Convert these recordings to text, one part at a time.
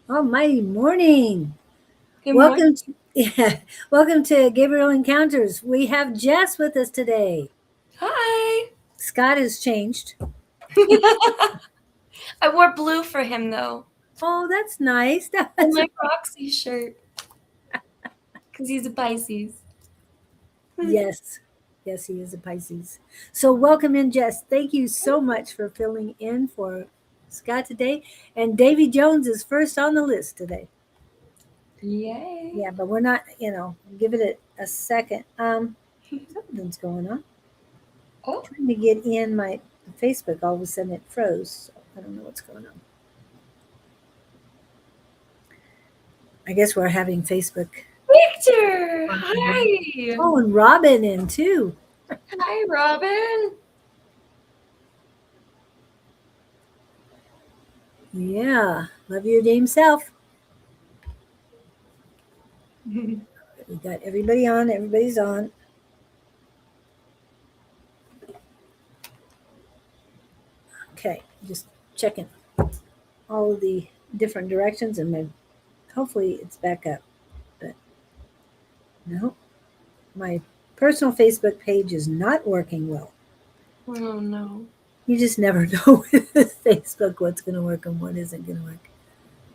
Almighty morning. Good morning. Welcome to, welcome to Gabriel Encounters. We have Jess with us today. Hi. Scott has changed. I wore blue for him though, Oh, that's nice. and my Roxy shirt, because he's a Pisces. Yes. Yes, he is a Pisces. So welcome in, Jess. Thank you so much for filling in for Scott today. And Davy Jones is first on the list today. Yay. Yeah, but we're not, give it a second. Something's going on. Oh, Trying to get in my Facebook, all of a sudden it froze. So I don't know what's going on. I guess we're having Facebook. Victor. Hi. Oh, and Robin in too. Hi, Robin. Yeah, love your damn self. We got everybody on. Everybody's on. Okay, just checking all of the different directions, and hopefully it's back up. But no, my personal Facebook page is not working well. Oh no. You just never know with Facebook what's going to work and what isn't going to work.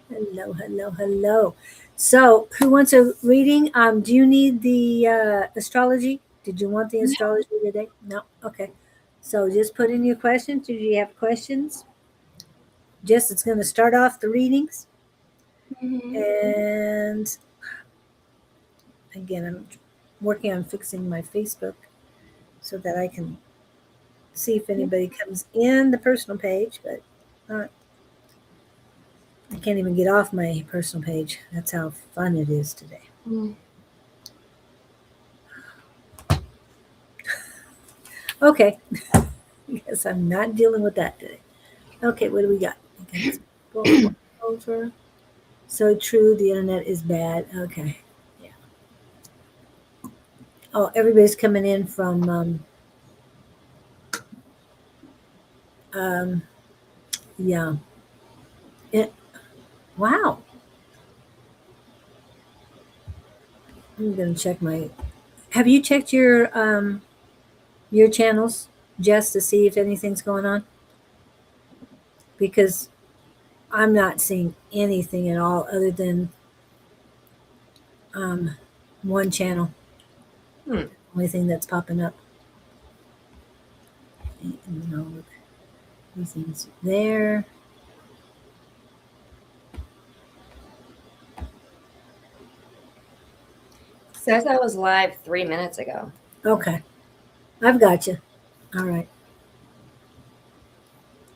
Hello, hello, hello. So, who wants a reading? Do you need the astrology? Did you want the astrology today? No. Okay. So, just put in your questions. Do you have questions? Jess, it's going to start off the readings, Mhm. and again, I'm working on fixing my Facebook so that I can see if anybody comes in the personal page, but I can't even get off my personal page. That's how fun it is today. Mm. Okay. Guess I'm not dealing with that today. Okay, what do we got? Okay, over. So true, the internet is bad. Okay. Yeah. Oh, everybody's coming in from um yeah. It, wow. I'm gonna check my have you checked your channels, Jess, to see if anything's going on? Because I'm not seeing anything at all other than um one channel. Hmm. Only thing that's popping up. No, look, everything's there. Says I was live 3 minutes ago. Okay, I've got you. All right.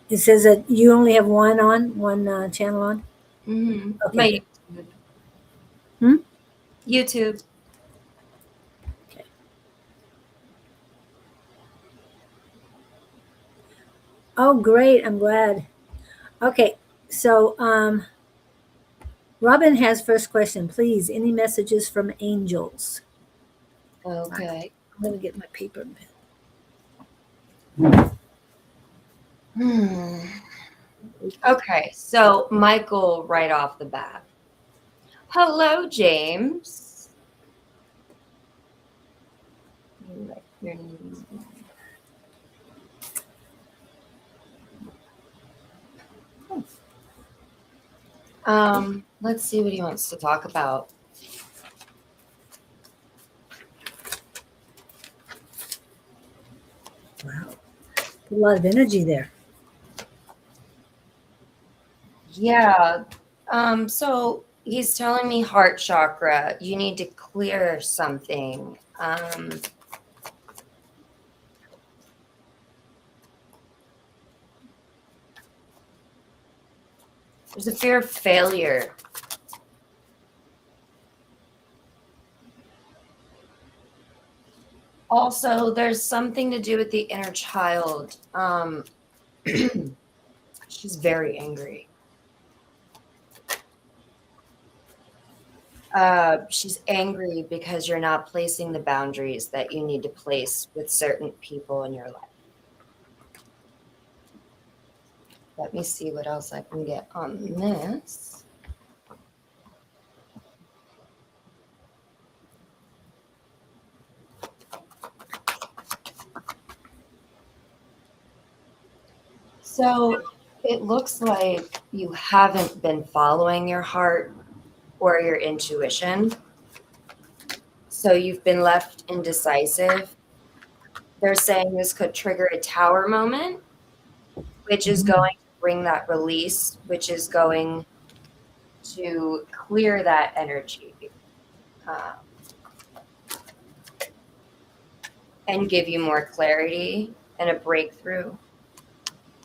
It says that you only have one channel on. Okay, My good. Hmm? YouTube. Okay. Oh, great. I'm glad. Okay, so Robin has first question. Please, any messages from angels? Okay. I'm gonna get my paper and pen. Hmm. Okay, so Michael, right off the bat. Hello, James. Write your name. Let's see what he wants to talk about. Wow, a lot of energy there. Yeah. So he's telling me heart chakra, you need to clear something. There's a fear of failure. Also, there's something to do with the inner child. She's very angry. She's angry because you're not placing the boundaries that you need to place with certain people in your life. Let me see what else I can get on this. So it looks like you haven't been following your heart or your intuition. So you've been left indecisive. They're saying this could trigger a tower moment, which is going to bring that release, which is going to clear that energy uh, and give you more clarity and a breakthrough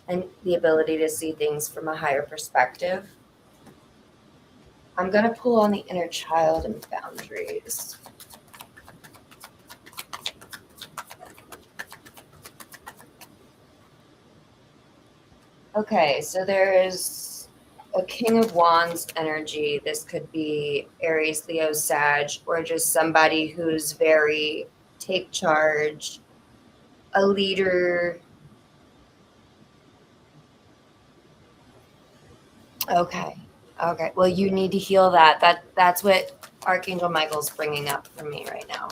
and the ability to see things from a higher perspective. I'm going to pull on the inner child and boundaries. Okay, so there is a King of Wands energy. This could be Aries, Leo, Sag, or just somebody who's very take charge, a leader. Okay. Okay. Well, you need to heal that. That's what Archangel Michael's bringing up for me right now.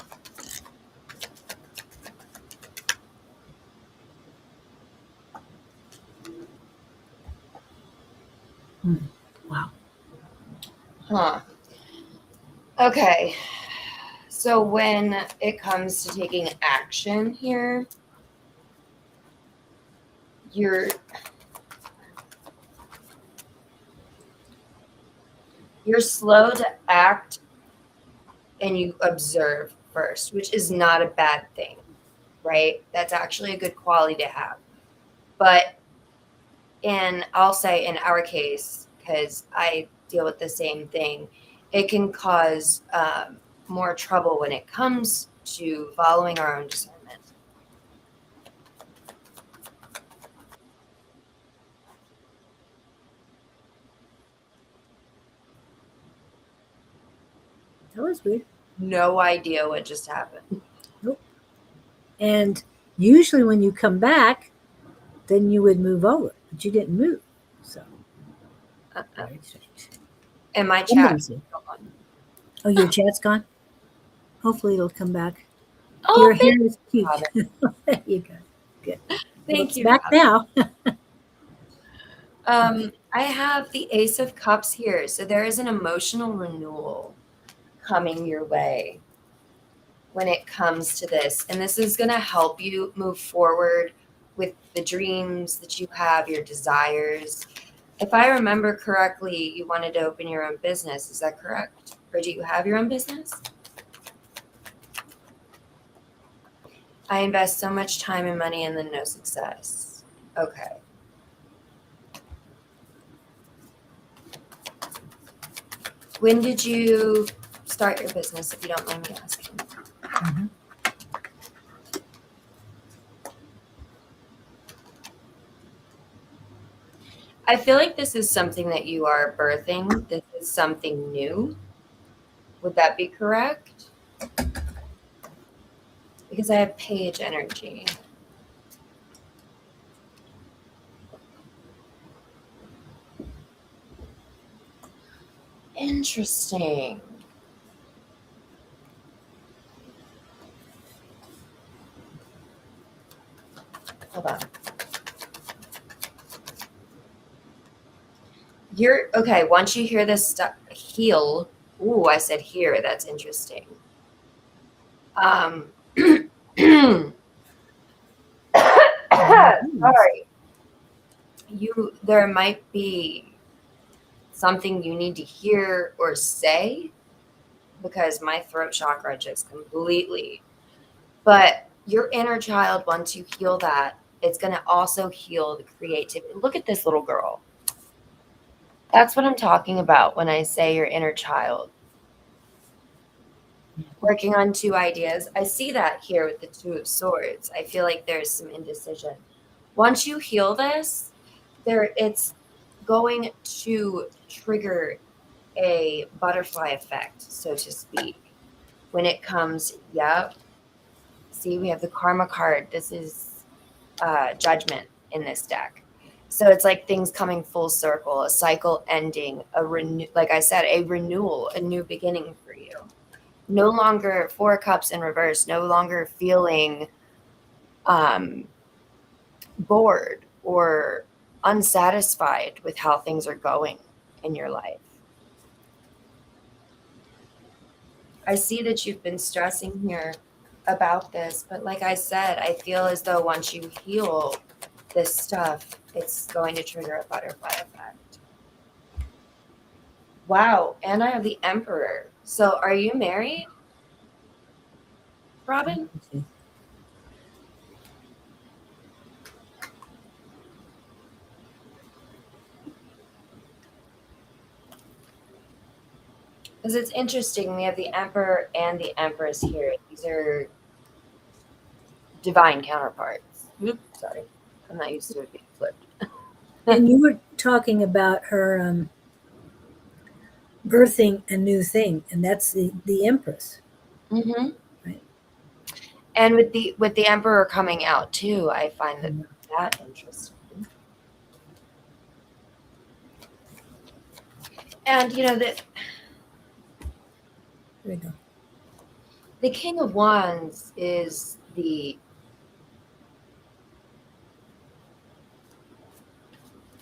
Wow. Huh. Okay. So when it comes to taking action here, you're slow to act and you observe first, which is not a bad thing, right? That's actually a good quality to have. But I'll say in our case, because I deal with the same thing, it can cause more trouble when it comes to following our own discernment. That was weird. No idea what just happened. Nope. And usually when you come back, then you would move over, but you didn't move. So very strange. And my Somebody's chat. here. Oh, your chat's gone? Hopefully it'll come back. Oh, Your thank hair is cute. you. There you go. Good. Thank It's you. back now. I have the Ace of Cups here. So there is an emotional renewal coming your way when it comes to this. And this is going to help you move forward with the dreams that you have, your desires. If I remember correctly, you wanted to open your own business. Is that correct? Or do you have your own business? I invest so much time and money and then no success. Okay. When did you start your business, if you don't mind me asking? Mhm. I feel like this is something that you are birthing. This is something new. Would that be correct? Because I have page energy. Interesting. Hold on. You're okay. Once you hear this stuff, heal. Ooh, I said here. That's interesting. Sorry. There might be something you need to hear or say because my throat chakra just completely. But your inner child, once you heal that, it's going to also heal the creativity. Look at this little girl. That's what I'm talking about when I say your inner child. Working on two ideas. I see that here with the Two of Swords. I feel like there's some indecision. Once you heal this, it's going to trigger a butterfly effect, so to speak. When it comes, yep. See, we have the karma card. This is judgment in this deck. So it's like things coming full circle, a cycle ending, like I said, a renewal, a new beginning for you. No longer Four Cups in reverse, no longer feeling bored or unsatisfied with how things are going in your life. I see that you've been stressing here about this, but like I said, I feel as though once you heal this stuff, it's going to trigger a butterfly effect. Wow, and I have the Emperor. So are you married, Robin? Because it's interesting, we have the Emperor and the Empress here. These are divine counterparts. Oops, sorry. I'm not used to it being flipped. And you were talking about her birthing a new thing, and that's the Empress. Mm-hmm. Right. And with the Emperor coming out too, I find that interesting. And you know that There we go. the King of Wands is the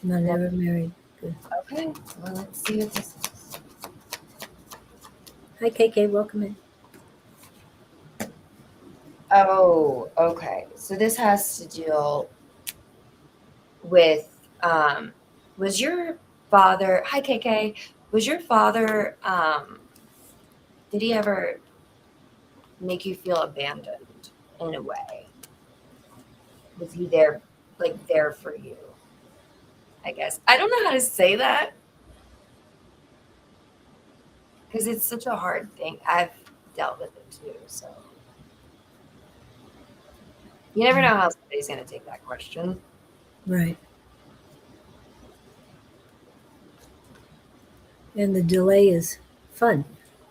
Not ever married. Good. okay. Well, let's see what this is. Hi, KK. Welcome in. Oh, okay. So this has to deal with was your father, hi KK, was your father did he ever make you feel abandoned in a way? Was he there, like there for you? I guess. I don't know how to say that because it's such a hard thing. I've dealt with it too, so you never know how somebody's going to take that question. Right. And the delay is fun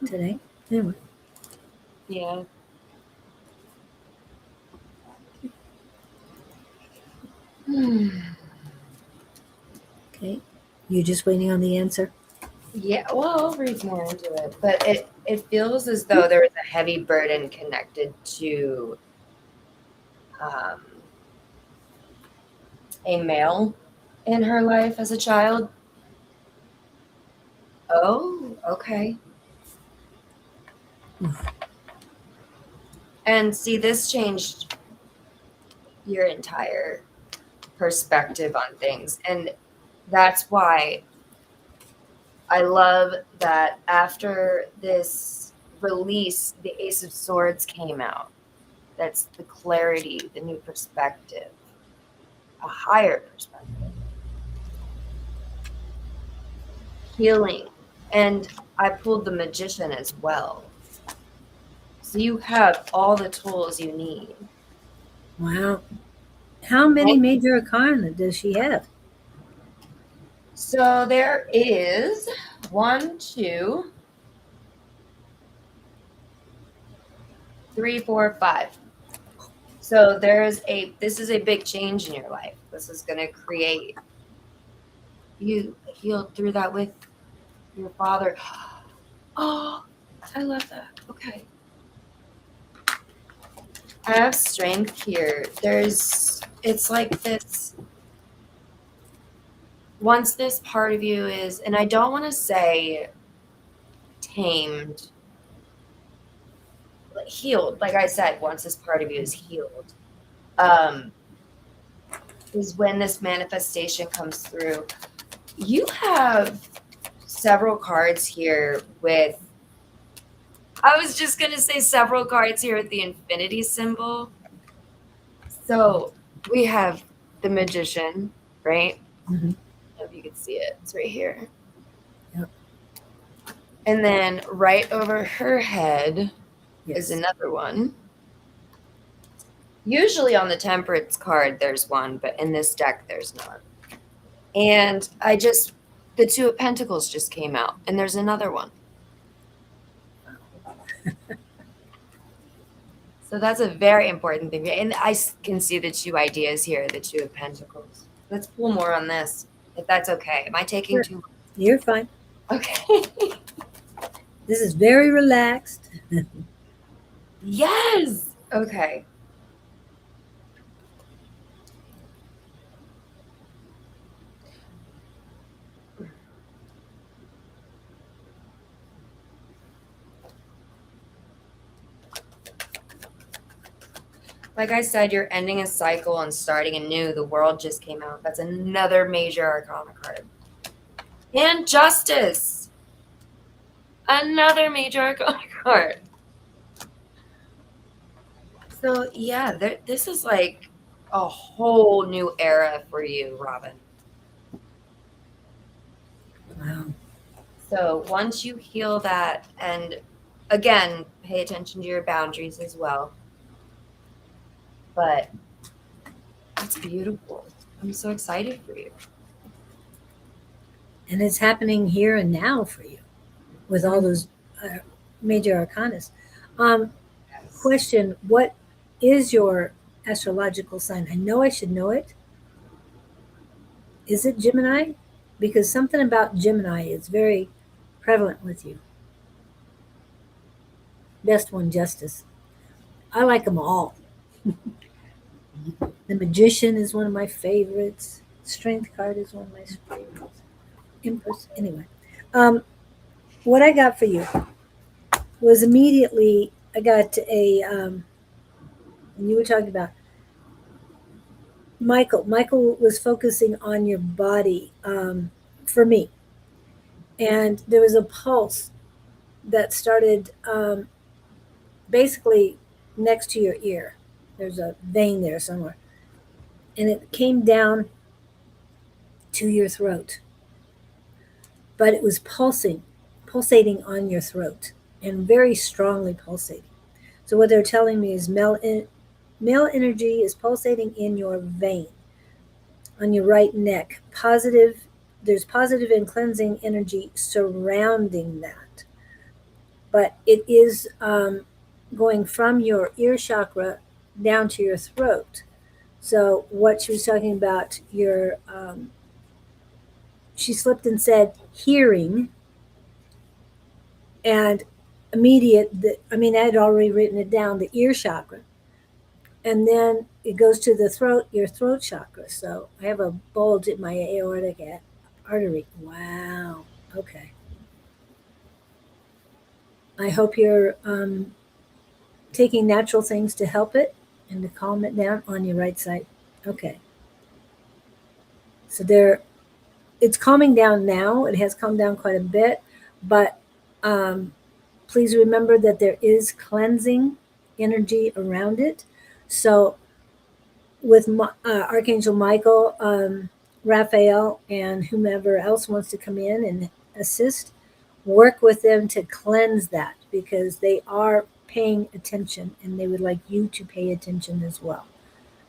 today. Anyway. Yeah. Okay. You're just waiting on the answer? Yeah, well, I'll read more into it, but it feels as though there was a heavy burden connected to um, a male in her life as a child. Oh, okay. And see, this changed your entire perspective on things, and that's why I love that after this release, the Ace of Swords came out. That's the clarity, the new perspective, a higher perspective, healing. And I pulled the Magician as well. So you have all the tools you need. Wow. How many Right? major arcana does she have? So there is 1, 2, 3, 4, 5. So this is a big change in your life. This is going to create, you healed through that with your father. Oh, I love that. Okay. I have strength here. It's like this. Once this part of you is, and I don't want to say tamed, healed. Like I said, once this part of you is healed, is when this manifestation comes through. You have several cards here with, I was just going to say several cards here with the infinity symbol. So we have the Magician, right? Mhm. I don't know if you can see it. It's right here. Yep. And then right over her head Yes. is another one. Usually on the Temperance card, there's one, but in this deck, there's none. And the Two of Pentacles just came out, and there's another one. So that's a very important thing. And I can see the two ideas here, the Two of Pentacles. Let's pull more on this, if that's okay. Am I taking Sure. too long? You're fine. Okay. This is very relaxed. Yes. Okay. Like I said, you're ending a cycle and starting anew. The World just came out. That's another major arcana card. And Justice. Another major arcana card. So yeah, this is like a whole new era for you, Robin. Wow. So once you heal that, and again, pay attention to your boundaries as well. But it's beautiful. I'm so excited for you. And it's happening here and now for you with all those major arcanas. Question, what is your astrological sign? I know I should know it. Is it Gemini? Because something about Gemini is very prevalent with you. Best one, Justice. I like them all. The Magician is one of my favorites. Strength card is one of my favorites. Empress. Anyway, what I got for you was immediately I got and you were talking about Michael. Michael was focusing on your body for me, and there was a pulse that started basically next to your ear. There's a vein there somewhere, and it came down to your throat, but it was pulsating on your throat, and very strongly pulsating. So what they're telling me is male energy is pulsating in your vein on your right neck. There's positive and cleansing energy surrounding that, but it is going from your ear chakra down to your throat. So what she was talking about, she slipped and said hearing, and I had already written it down, the ear chakra, and then it goes to the throat, your throat chakra. So I have a bulge in my aortic artery. Wow. Okay. I hope you're taking natural things to help it and to calm it down on your right side. Okay. So it's calming down now. It has calmed down quite a bit, but please remember that there is cleansing energy around it. So with Archangel Michael, Raphael, and whomever else wants to come in and assist, work with them to cleanse that, because they are paying attention and they would like you to pay attention as well.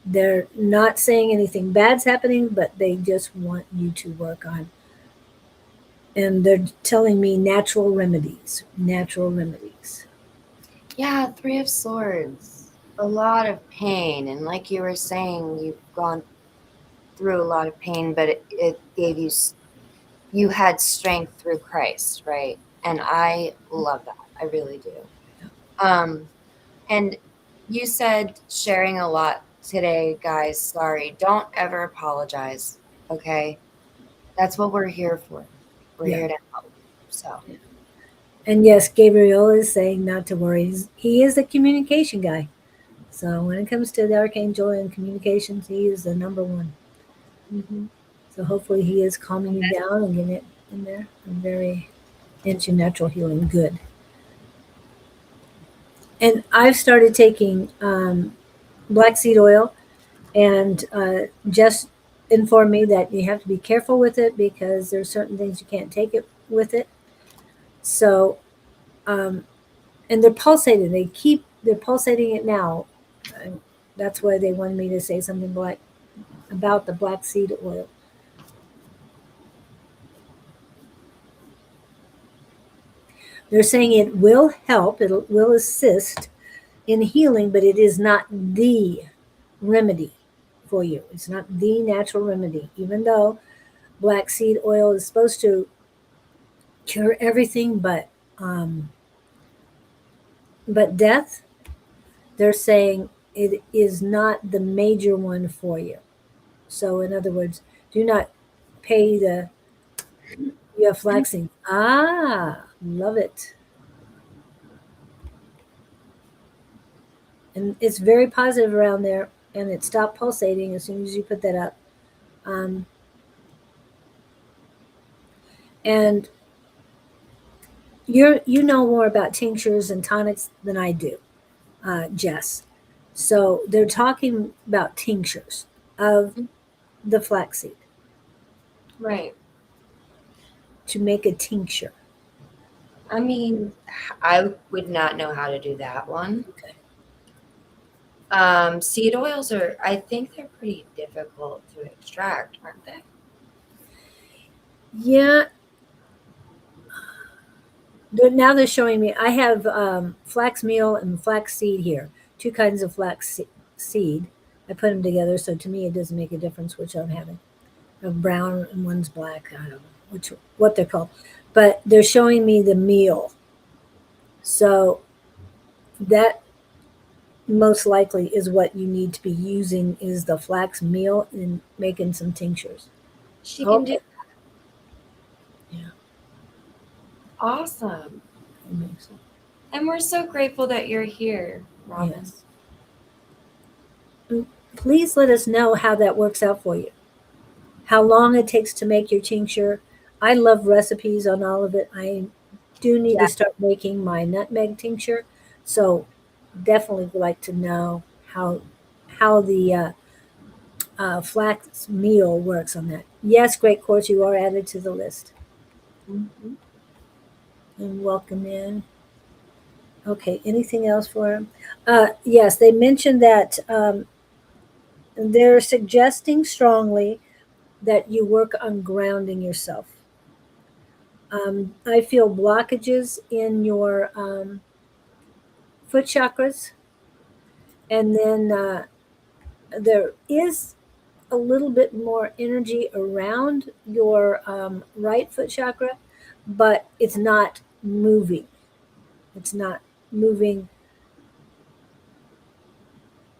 They're not saying anything bad's happening, but they just want you to work on. And they're telling me natural remedies. Natural remedies. Yeah, Three of Swords. A lot of pain. And like you were saying, you've gone through a lot of pain, but it gave you had strength through Christ, right? And I love that. I really do. And you said sharing a lot today, guys. Sorry. Don't ever apologize. Okay. That's what we're here for. We're Yeah. here to help. So And yes, Gabriel is saying not to worry. He is a communication guy. So when it comes to the archangel and communications, he is the number one. So hopefully he is calming you down and getting it in there. I'm very into natural healing. Good. And I've started taking black seed oil, and Jess informed me that you have to be careful with it because there's certain things you can't take it with it. So, and they're pulsating. They're pulsating it now. And that's why they wanted me to say something about the black seed oil. They're saying it will help, it will assist in healing, but it is not the remedy for you. It's not the natural remedy, even though black seed oil is supposed to cure everything but death. They're saying it is not the major one for you. So in other words, do not pay the you have flaxing. Ah, love it. And it's very positive around there, and it stopped pulsating as soon as you put that up. Um, and you know more about tinctures and tonics than I do, Jess. So they're talking about tinctures of the flaxseed Right. to make a tincture. I mean, I would not know how to do that one. Okay. Seed oils are, I think they're pretty difficult to extract, aren't they? Yeah. Now they're showing me. I have flax meal and flax seed here. Two kinds of seed. I put them together, so to me it doesn't make a difference which I'm having. Brown and one's black. I don't know what they're called, but they're showing me the meal. So that most likely is what you need to be using is the flax meal and making some tinctures. She can do Okay. Yeah. awesome. That makes sense. And we're so grateful that you're here, Robin. Yes. Please let us know how that works out for you. How long it takes to make your tincture. I love recipes on all of it. I do need Yeah. to start making my nutmeg tincture. So definitely would like to know how the flax meal works on that. Yes, great course, you are added to the list. Mhm. And welcome in. Okay, anything else for him? Yes, they mentioned that they're suggesting strongly that you work on grounding yourself. I feel blockages in your foot chakras, and then there is a little bit more energy around your right foot chakra, but it's not moving. It's not moving.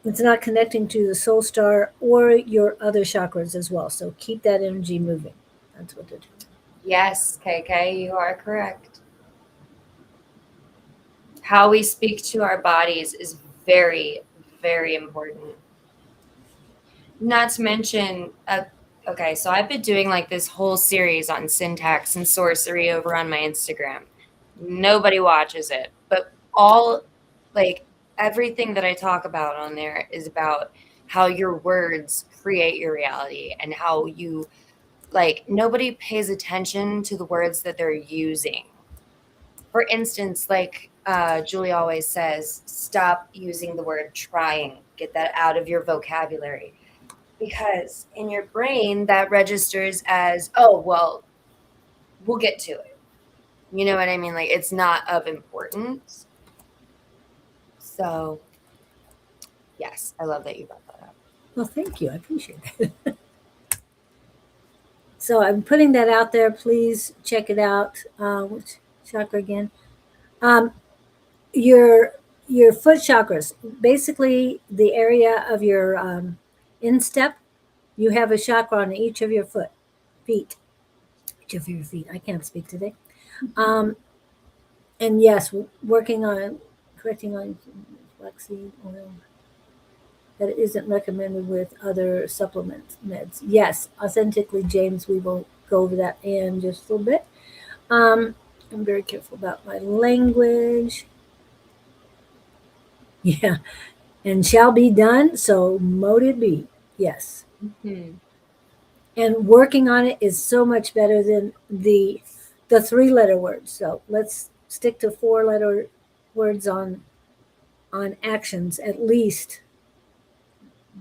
It's not connecting to the soul star or your other chakras as well. So keep that energy moving. That's what they're doing. Yes, KK, you are correct. How we speak to our bodies is very, very important. Not to mention, okay, so I've been doing like this whole series on syntax and sorcery over on my Instagram. Nobody watches it, but like everything that I talk about on there is about how your words create your reality and how you, like, nobody pays attention to the words that they're using. For instance, like Julie always says, stop using the word trying, get that out of your vocabulary. Because in your brain, that registers as, oh, well, we'll get to it. You know what I mean? Like, it's not of importance. So, yes, I love that you brought that up. Well, thank you. I appreciate that. So I'm putting that out there. Please check it out. Which chakra again? Um, your your foot chakras, basically the area of your instep. You have a chakra on each of your feet, each of your feet. I can't speak today. Um, and yes, working on correcting on flaxseed oil that isn't recommended with other supplements meds. Yes, authentically, James. We will go over that in just a little bit. I'm very careful about my language. Yeah, and shall be done. So mote it be. Yes, Mm-hmm. and working on it is so much better than the 3 letter words. So let's stick to 4 letter words on actions at least.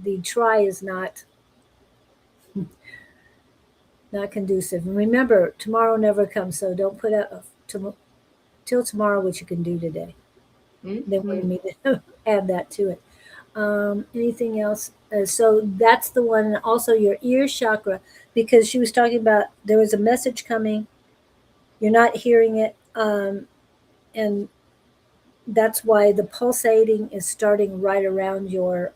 The try is not conducive. And remember, tomorrow never comes, so don't put out till tomorrow what you can do today. They wanted Mm-hmm. me to add that to it. Anything else? So that's the one. And also your ear chakra, because she was talking about there was a message coming. You're not hearing it, and that's why the pulsating is starting right around your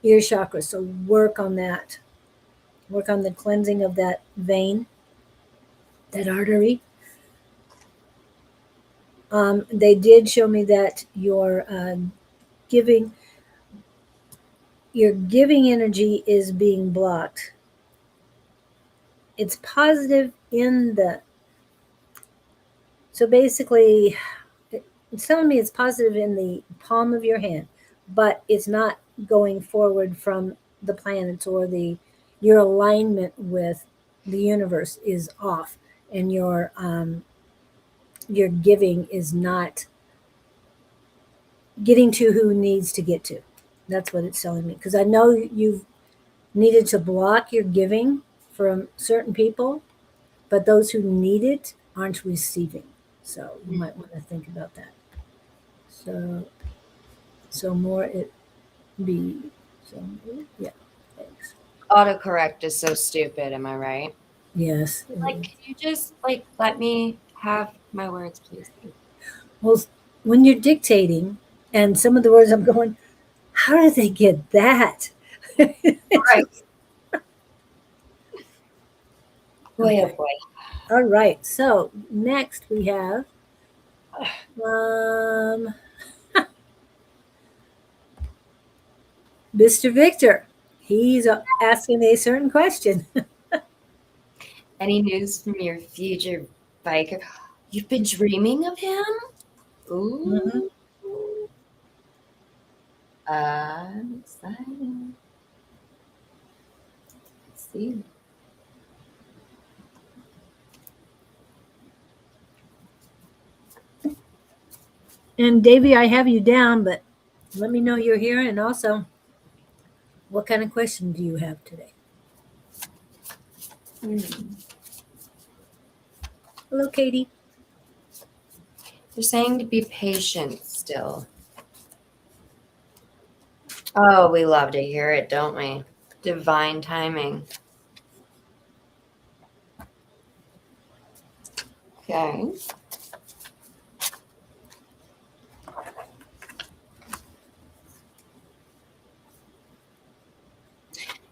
ear chakra. So work on that. Work on the cleansing of that vein, that artery. They did show me that your giving, your giving energy is being blocked. It's positive in the, so basically, it's telling me it's positive in the palm of your hand, but it's not going forward from the planets, or the, your alignment with the universe is off, and your giving is not getting to who needs to get to. That's what it's telling me, because I know you've needed to block your giving from certain people, but those who need it aren't receiving. So you might want to think about that. So more it be. So yeah, thanks. Autocorrect is so stupid, am I right? Yes. Like, can you just like let me have my words, please? Well, when you're dictating, and some of the words I'm going, how did they get that? Right. Boy, oh Okay. boy. All right. So next we have um, Mr. Victor. He's asking a certain question. Any news from your future biker? You've been dreaming of him? Mhm. Ooh. I'm excited. Let's see. And Davy, I have you down, but let me know you're here. And also, what kind of question do you have today? Hello, Katie. They're saying to be patient still. Oh, we love to hear it, don't we? Divine timing. Okay.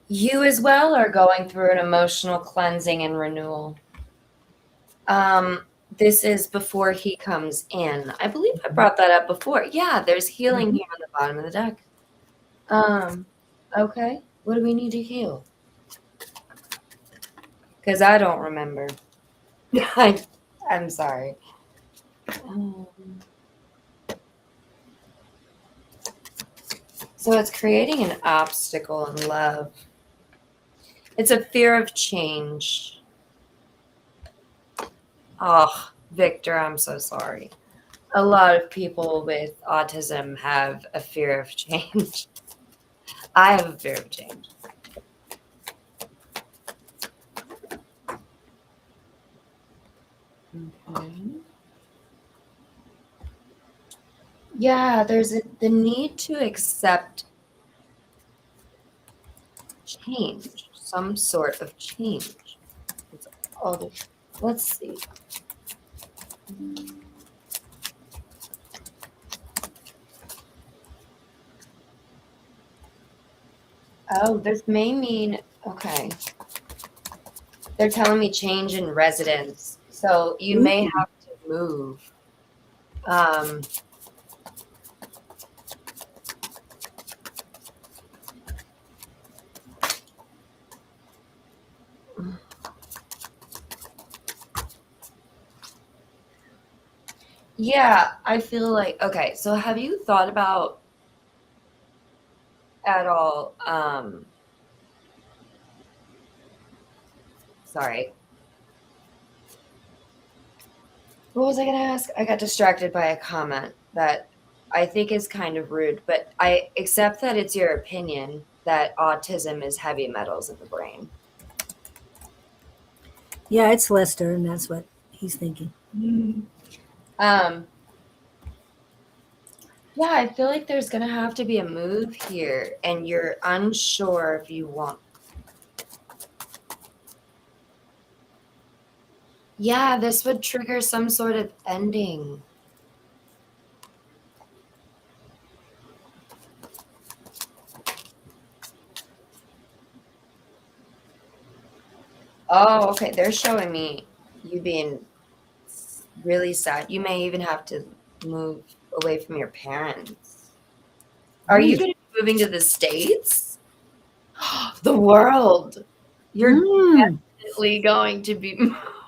You as well are going through an emotional cleansing and renewal. This is before he comes in. I believe I brought that up before. Yeah, there's healing Mhm. here on the bottom of the deck. Okay. What do we need to heal? Because I don't remember. I'm sorry. Um, so it's creating an obstacle in love. It's a fear of change. Oh, Victor, I'm so sorry. A lot of people with autism have a fear of change. I have a fear of change. Okay. Yeah, there's the need to accept change, some sort of change. It's all the, let's see. Oh, this may mean, okay. They're telling me change in residence. So you may Ooh. have to move. Um, yeah, I feel like, okay, so have you thought about at all, sorry. What was I going to ask? I got distracted by a comment that I think is kind of rude, but I accept that it's your opinion that autism is heavy metals in the brain. Yeah, it's Lester, and that's what he's thinking. Um, yeah, I feel like there's going to have to be a move here, and you're unsure if you want. Yeah, this would trigger some sort of ending. Oh, okay. They're showing me you being really sad. You may even have to move away from your parents. Are you going to be moving to the States? The world. You're definitely going to be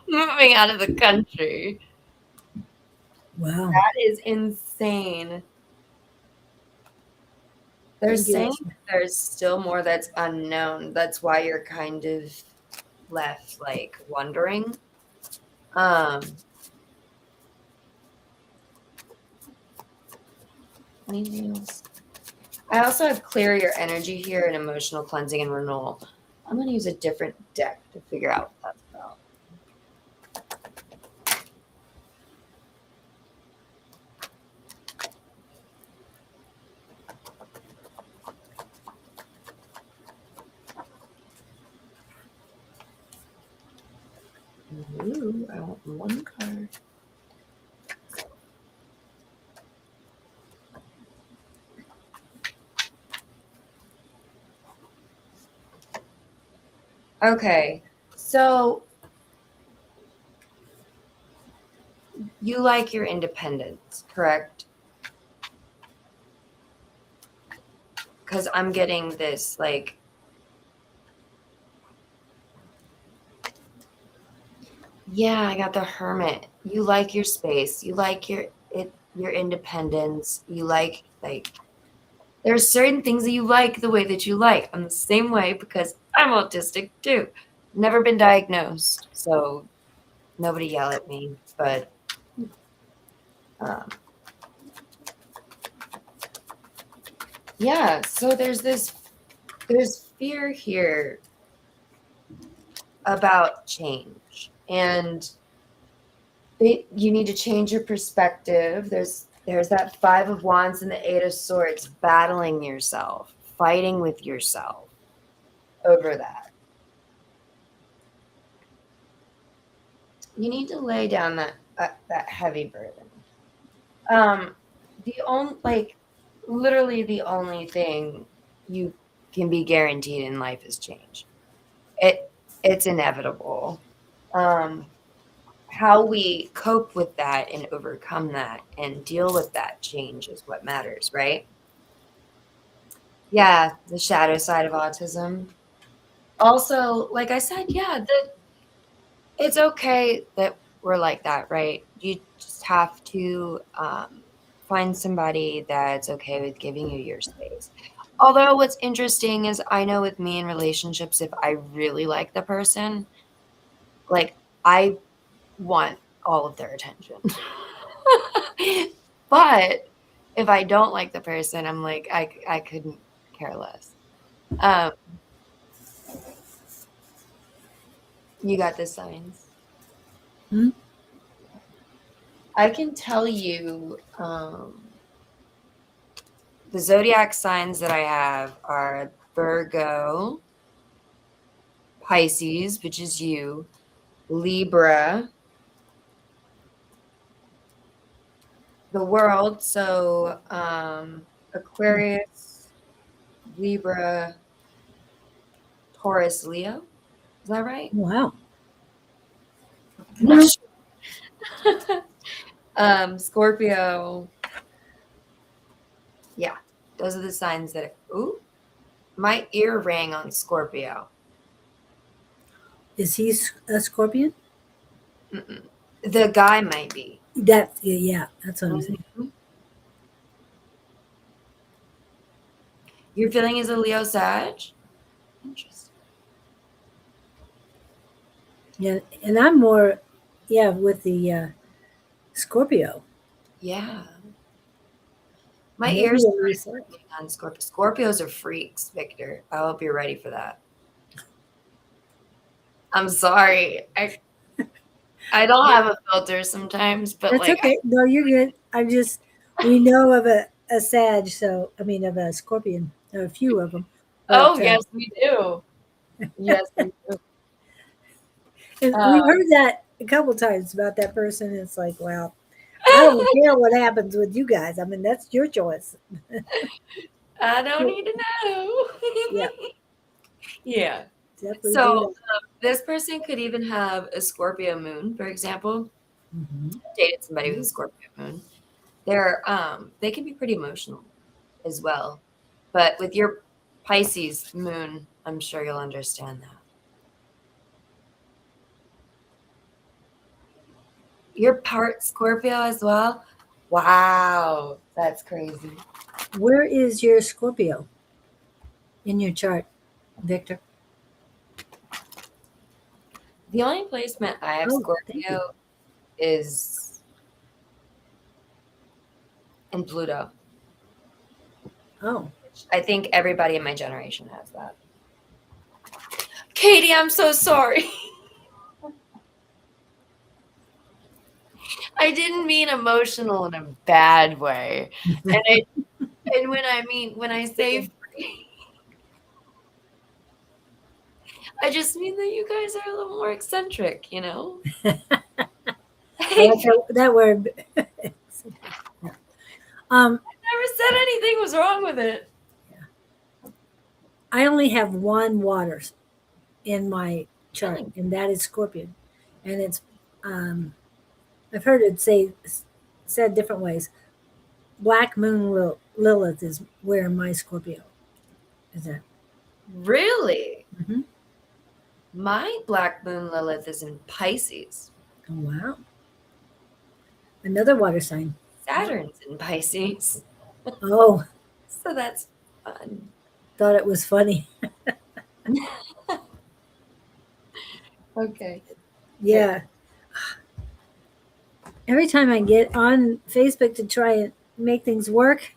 moving out of the country. Wow. That is insane. They're saying there's still more that's unknown. That's why you're kind of left like wondering. Anything else? I also have clear your energy here and emotional cleansing and renewal. I'm going to use a different deck to figure out what that's about. Ooh, I want one card. Okay, so you like your independence, correct? Because I'm getting this like, yeah, I got the Hermit. You like your space. You like your independence. You like there's certain things that you like the way that you like. I'm the same way because I'm autistic too. Never been diagnosed, so nobody yell at me. But yeah, so there's fear here about change, and you need to change your perspective. There's that Five of Wands and the Eight of Swords, battling yourself, fighting with yourself over that. You need to lay down that heavy burden. Literally the only thing you can be guaranteed in life is change. It's inevitable. How we cope with that and overcome that and deal with that change is what matters, right? Yeah, the shadow side of autism. Also, like I said, yeah, it's okay that we're like that, right? You just have to find somebody that's okay with giving you your space. Although what's interesting is I know with me in relationships, if I really like the person, like I want all of their attention. But if I don't like the person, I'm like, I couldn't care less. You got the signs. I can tell you the zodiac signs that I have are Virgo, Pisces, which is you, Libra, the world, so Aquarius, Libra, Taurus, Leo. Is that right? Wow. Scorpio. Yeah, those are the signs that. Ooh, my ear rang on Scorpio. Is he a Scorpion? Mm-mm. The guy might be. Yeah, that's what I'm saying. Mm-hmm. Your feeling is a Leo Sag? Interesting. Yeah, and I'm more, yeah, with the Scorpio. Yeah. My Maybe ears a started Lisa. ringing on Scorpio. Scorpios are freaks, Victor. I hope you're ready for that. I'm sorry. I don't have a filter sometimes, but That's okay. No, you're good. We know of a Sag, so I mean of a Scorpion, a few of them. But oh yes, we do. Yes, we do. and we've heard that a couple times about that person. It's like, well, I don't care what happens with you guys. I mean, that's your choice. I don't need to know. Yeah, Yeah. definitely do So that. this person could even have a Scorpio moon, for example. Mm-hmm. Dated somebody with a Scorpio moon. They can be pretty emotional as well. But with your Pisces moon, I'm sure you'll understand that. You're part Scorpio as well? Wow, that's crazy. Where is your Scorpio in your chart, Victor? The only placement I have Oh, thank you. Scorpio is in Pluto. Oh, I think everybody in my generation has that. Katie, I'm so sorry. I didn't mean emotional in a bad way. And when I say free, I just mean that you guys are a little more eccentric, you know? I like that word. Never said anything was wrong with it. I only have one water in my chart, and that is Scorpion. And it's, I've heard it said different ways. Black Moon Lilith is where my Scorpio is at. Really? Mm-hmm. My Black Moon Lilith is in Pisces. Oh, wow. Another water sign. Saturn's in Pisces. Oh, So that's fun. thought it was funny. Okay. Yeah. Every time I get on Facebook to try and make things work,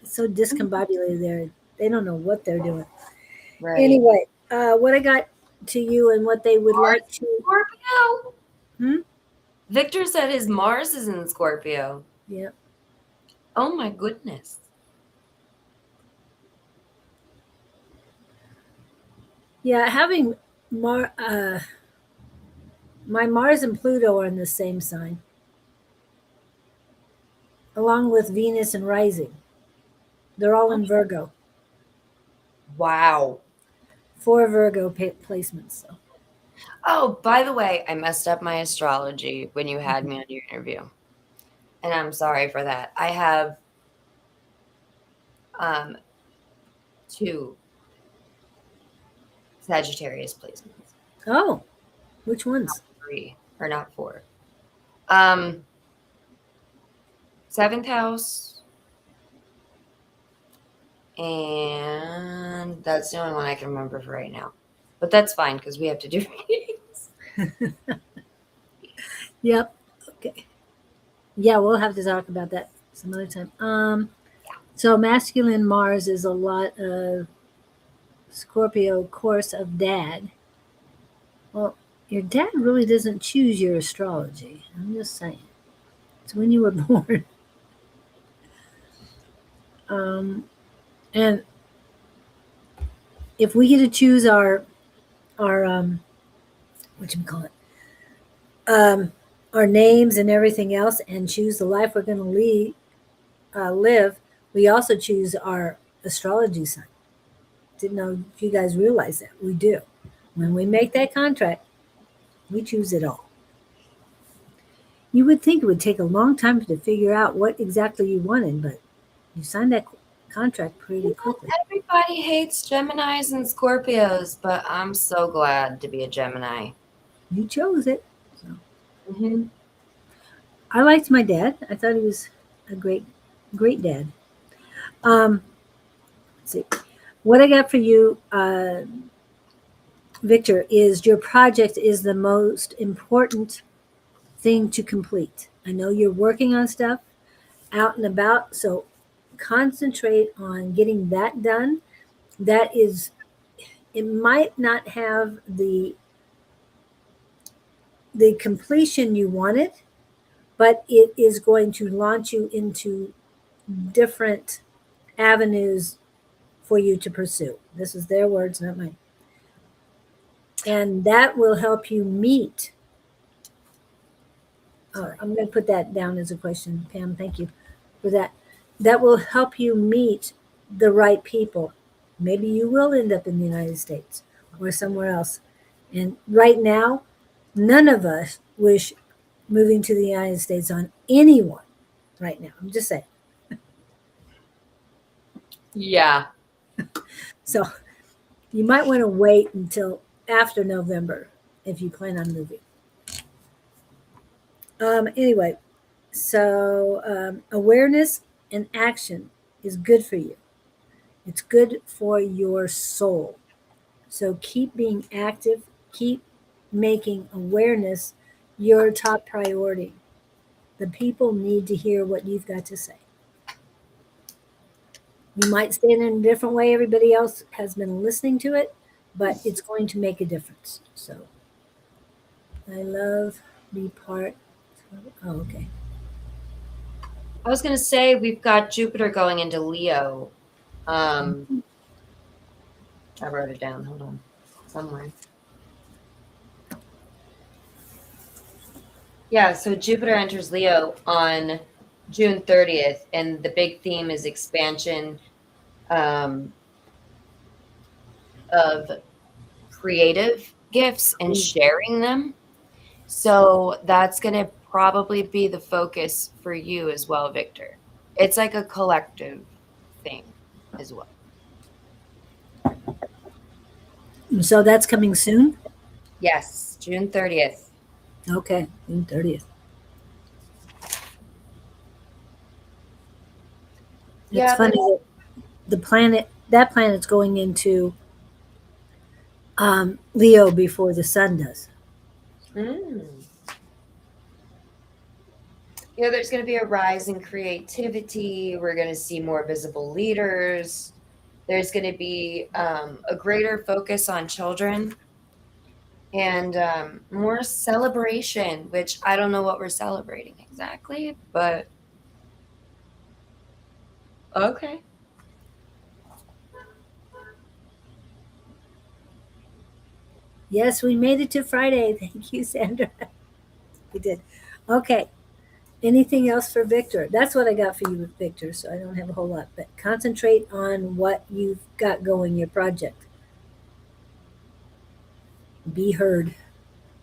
it's so discombobulated there. They don't know what they're doing. Right. Anyway, what I got to you and what they would like to. Scorpio. Hmm? Victor said his Mars is in Scorpio. Yeah. Oh my goodness. Yeah, having my Mars and Pluto are in the same sign, along with Venus and rising. They're all in Virgo. Wow. 4 Virgo placements. So. Oh, by the way, I messed up my astrology when you had me on your interview. And I'm sorry for that. I have 2 Sagittarius placements. Oh, which ones? Not 3 or not 4. 7th house. And that's the only one I can remember for right now. But that's fine because we have to do readings. Yep. Okay. Yeah, we'll have to talk about that some other time. So masculine Mars is a lot of Scorpio course of dad. Well, your dad really doesn't choose your astrology. I'm just saying. It's when you were born. And if we get to choose our our names and everything else, and choose the life we're going to live, we also choose our astrology sign. Didn't know if you guys realize that. We do. When we make that contract, we choose it all. You would think it would take a long time to figure out what exactly you wanted, but you signed that contract pretty quickly. Everybody hates Geminis and Scorpios, but I'm so glad to be a Gemini. You chose it. So. I liked my dad. I thought he was a great dad. Let's see. What I got for you, Victor, is your project is the most important thing to complete. I know you're working on stuff out and about, so concentrate on getting that done. That is, it might not have the completion you wanted, but it is going to launch you into different avenues for you to pursue. This is their words, not mine. And that will help you meet. I'm going to put that down as a question, Pam. Thank you for that. That will help you meet the right people. Maybe you will end up in the United States or somewhere else. And right now, none of us wish moving to the United States on anyone right now. I'm just saying. Yeah. So you might want to wait until after November if you plan on moving. Anyway, so awareness and action is good for you. It's good for your soul. So keep being active, keep making awareness your top priority. The people need to hear what you've got to say. You might say it in a different way, everybody else has been listening to it, but it's going to make a difference. So I love be part. Oh, okay. I was going to say we've got Jupiter going into Leo. I wrote it down. Hold on. Somewhere. Yeah, so Jupiter enters Leo on June 30th, and the big theme is expansion um, of creative gifts and sharing them. So that's going to probably be the focus for you as well, Victor. It's like a collective thing as well. So that's coming soon? Yes, June 30th. Okay, June 30th. It's Yeah, funny that that planet's going into Leo before the sun does. mm. There's going to be a rise in creativity. We're going to see more visible leaders. There's going to be a greater focus on children and more celebration, which I don't know what we're celebrating exactly, but okay. Yes, we made it to Friday. Thank you, Sandra. We did. Okay. Anything else for Victor? That's what I got for you with Victor, so I don't have a whole lot. But concentrate on what you've got going, your project. Be heard.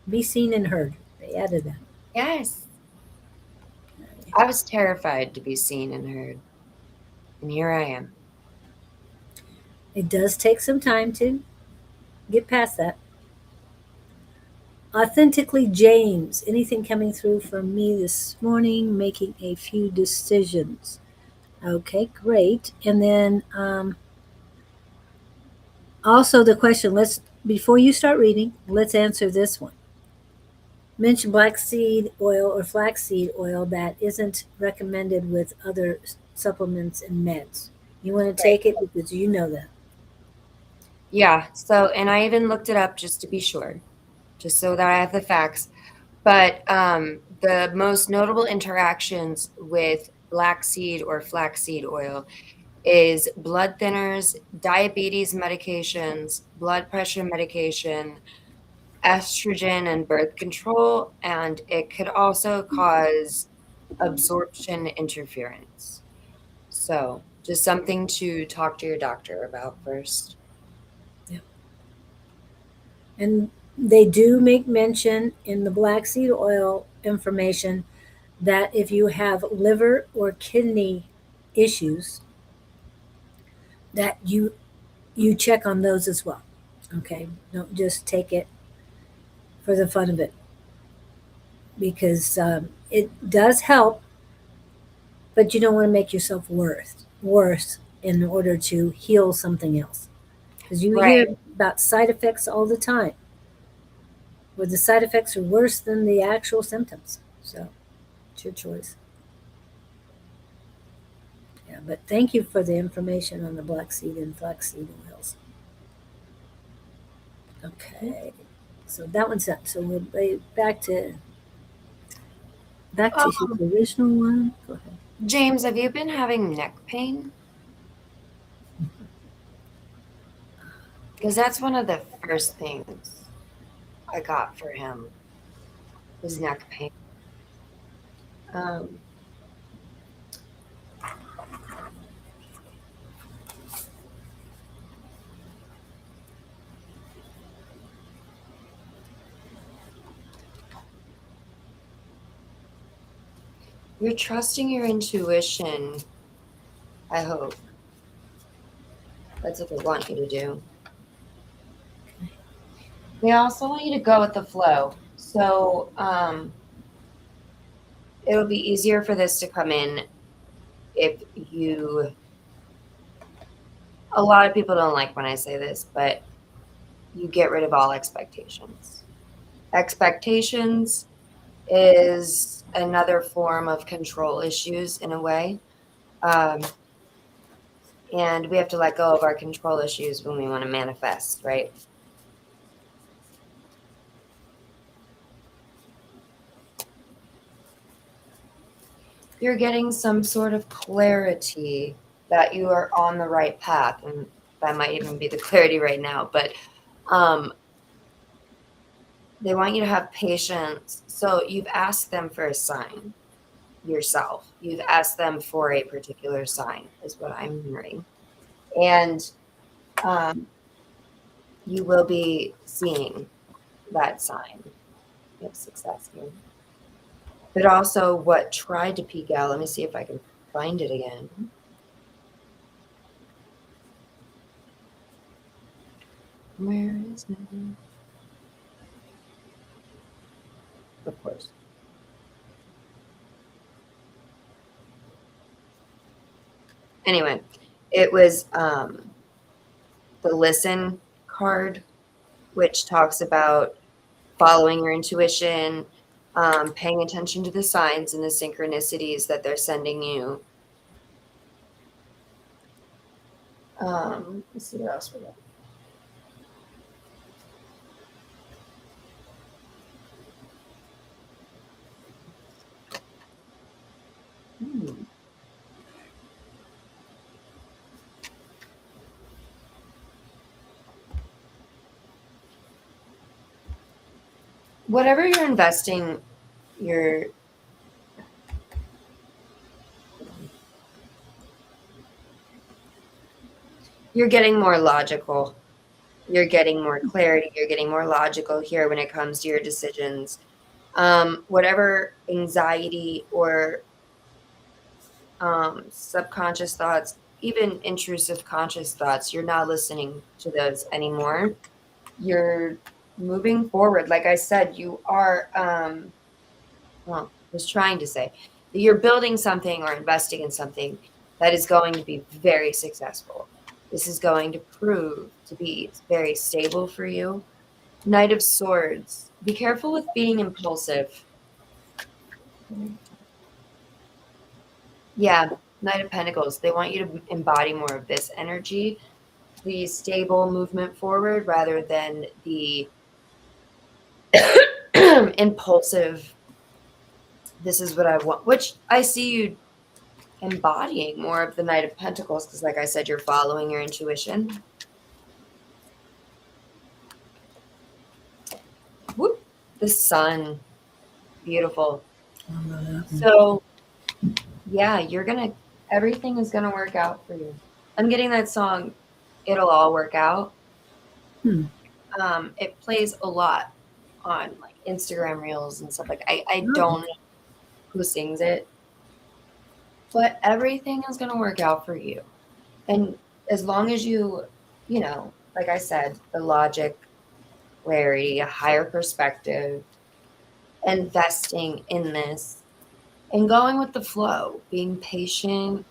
Be seen and heard. They added that. Yes. I was terrified to be seen and heard. And here I am. It does take some time to get past that. Authentically James. Anything coming through from me this morning? Making a few decisions. Okay, great. And then also the question, let's before you start reading, let's answer this one. Mention black seed oil or flaxseed oil that isn't recommended with other supplements and meds. You want to Right. take it because you know that. Yeah. So, and I even looked it up just to be sure, just so that I have the facts. But the most notable interactions with black seed or flaxseed oil is blood thinners, diabetes medications, blood pressure medication, estrogen and birth control, and it could also cause absorption interference. So, just something to talk to your doctor about first. Yeah. And they do make mention in the black seed oil information that if you have liver or kidney issues, that you check on those as well. Okay, don't just take it for the fun of it because it does help, but you don't want to make yourself worse in order to heal something else. Because you Right. hear about side effects all the time, where the side effects are worse than the actual symptoms. So it's your choice. Yeah, but thank you for the information on the black seed and flaxseed oils. Okay, so that one's done. So we're back to his Um, original one. Go ahead. James, have you been having neck pain? Because that's one of the first things I got for him was neck pain. Um, you're trusting your intuition, I hope. That's what they want you to do. They also want you to go with the flow. So it'll be easier for this to come in if you, a lot of people don't like when I say this, but you get rid of all expectations. Expectations is another form of control issues in a way. And we have to let go of our control issues when we want to manifest, right? You're getting some sort of clarity that you are on the right path. And that might even be the clarity right now. But they want you to have patience. So you've asked them for a sign yourself. You've asked them for a particular sign, is what I'm hearing. And you will be seeing that sign of success here. But also what tried to peek out, let me see if I can find it again. Where is it? Of course. Anyway, it was the listen card, which talks about following your intuition, paying attention to the signs and the synchronicities that they're sending you. Let's see what else we got. Whatever you're investing, you're getting more logical. You're getting more clarity. You're getting more logical here when it comes to your decisions. Whatever anxiety or subconscious thoughts, even intrusive conscious thoughts, you're not listening to those anymore. You're moving forward. Like I said, you are, I was trying to say that you're building something or investing in something that is going to be very successful. This is going to prove to be very stable for you. Knight of Swords. Be careful with being impulsive. Yeah, Knight of Pentacles. They want you to embody more of this energy, the stable movement forward rather than the impulsive, this is what I want, which I see you embodying more of the Knight of Pentacles because, like I said, you're following your intuition. Whoop, the Sun. Beautiful. So, yeah, everything is gonna work out for you. I'm getting that song, It'll All Work Out. It plays a lot on like Instagram reels and stuff like that. I don't know who sings it, but everything is going to work out for you. And as long as you know, like I said, the logic, clarity, a higher perspective, investing in this and going with the flow, being patient,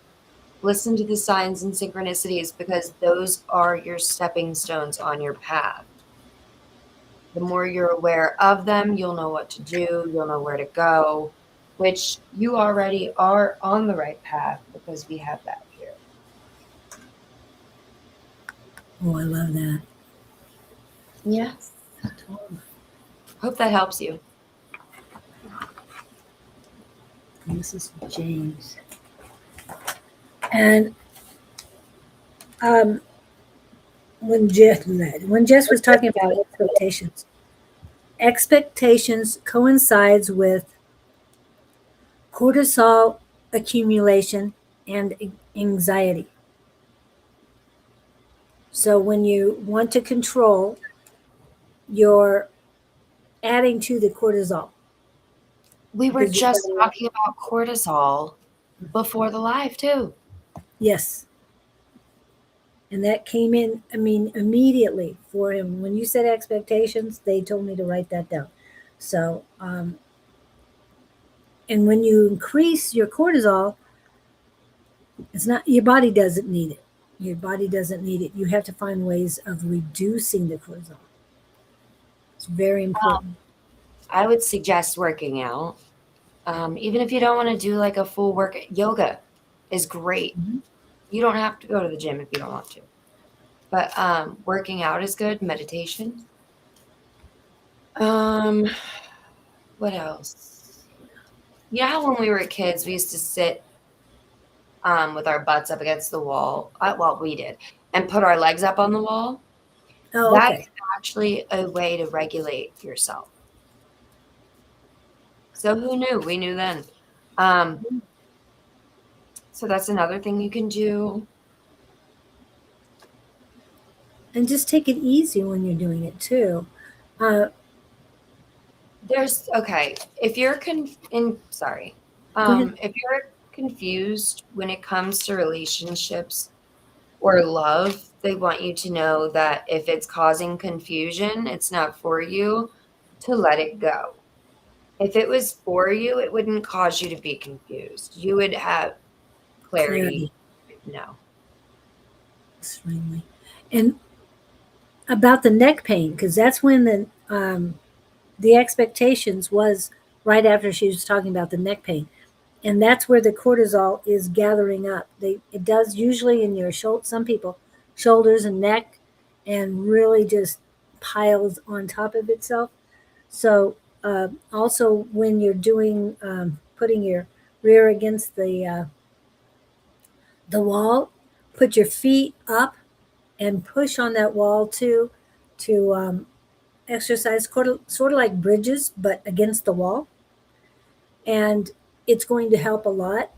listen to the signs and synchronicities because those are your stepping stones on your path. The more you're aware of them, you'll know what to do, you'll know where to go, which you already are on the right path because we have that here. Oh, I love that. Yes. Hope that helps you. And this is James. And when Jess was talking about expectations coincides with cortisol accumulation and anxiety. So when you want to control, you're adding to the cortisol. We were just talking about cortisol before the live too. Yes. And that came in, I mean, immediately for him. When you said expectations, they told me to write that down. So, and when you increase your cortisol, it's not, your body doesn't need it. Your body doesn't need it. You have to find ways of reducing the cortisol. It's very important. I would suggest working out. Even if you don't want to do like a full work, yoga is great. Mhm. You don't have to go to the gym if you don't want to. But working out is good. Meditation. Um, what else? You know how when we were kids, we used to sit with our butts up against the wall. Well, we did, and put our legs up on the wall. Oh, That okay. is actually a way to regulate yourself. So who knew? We knew then. Um, so that's another thing you can do. And just take it easy when you're doing it too. Uh, There's okay. If you're Go ahead. if you're confused when it comes to relationships or love, they want you to know that if it's causing confusion, it's not for you, to let it go. If it was for you, it wouldn't cause you to be confused. You would have clarity. Clarity. No. Extremely. And about the neck pain, because that's when the expectations was right after she was talking about the neck pain, and that's where the cortisol is gathering up. It does usually in your shoulder, some people shoulders and neck, and really just piles on top of itself. So also when you're doing putting your rear against the wall, put your feet up and push on that wall too, to exercise sort of like bridges, but against the wall. And it's going to help a lot.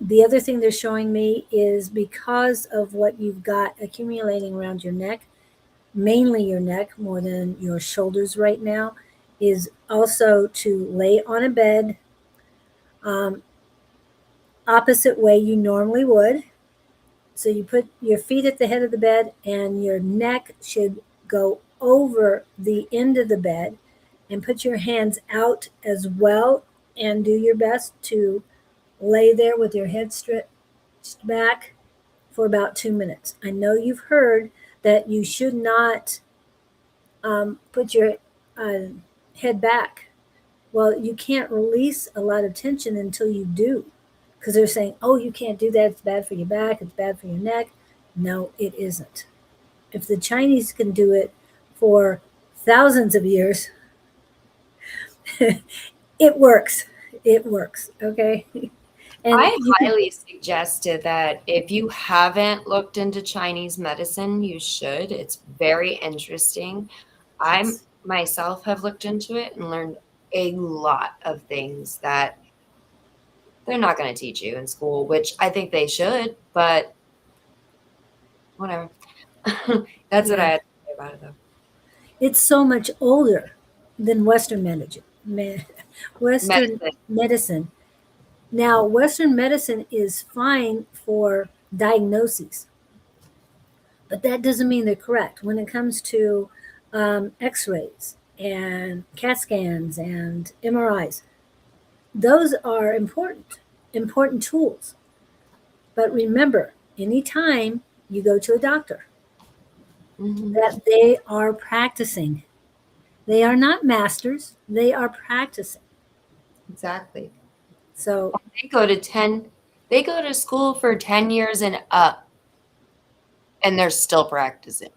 The other thing they're showing me is because of what you've got accumulating around your neck, mainly your neck more than your shoulders right now, is also to lay on a bed um, opposite way you normally would. So you put your feet at the head of the bed, and your neck should go over the end of the bed, and put your hands out as well, and do your best to lay there with your head stretched back for about 2 minutes. I know you've heard that you should not put your uh, head back. Well, you can't release a lot of tension until you do, because they're saying, oh, you can't do that. It's bad for your back. It's bad for your neck. No, it isn't. If the Chinese can do it for thousands of years, it works. It works. Okay. And I you can, highly suggested that if you haven't looked into Chinese medicine, you should. It's very interesting. I myself have looked into it and learned a lot of things that they're not going to teach you in school, which I think they should, but whatever. That's what I yeah, had to say about it, though. it's so much older than Western medicine. Western Medicine. medicine. Now, Western medicine is fine for diagnoses, but that doesn't mean they're correct. When it comes to x rays and CAT scans and MRIs, those are important tools. But remember, anytime you go to a doctor, Mhm. that they are practicing. They are not masters, they are practicing. Exactly. So, They go to 10, they go to school for 10 years and up, and they're still practicing.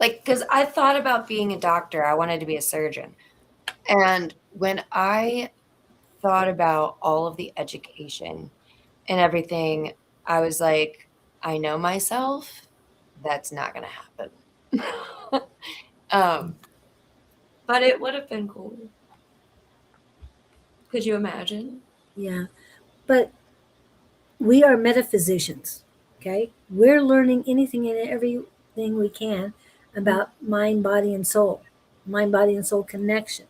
Like, because I thought about being a doctor, I wanted to be a surgeon. And when I thought about all of the education and everything, I was like, I know myself, that's not going to happen. um, but it would have been cool. Could you imagine? yeah. But we are metaphysicians, okay? We're learning anything and everything we can about mind, body, and soul, mind, body, and soul connection,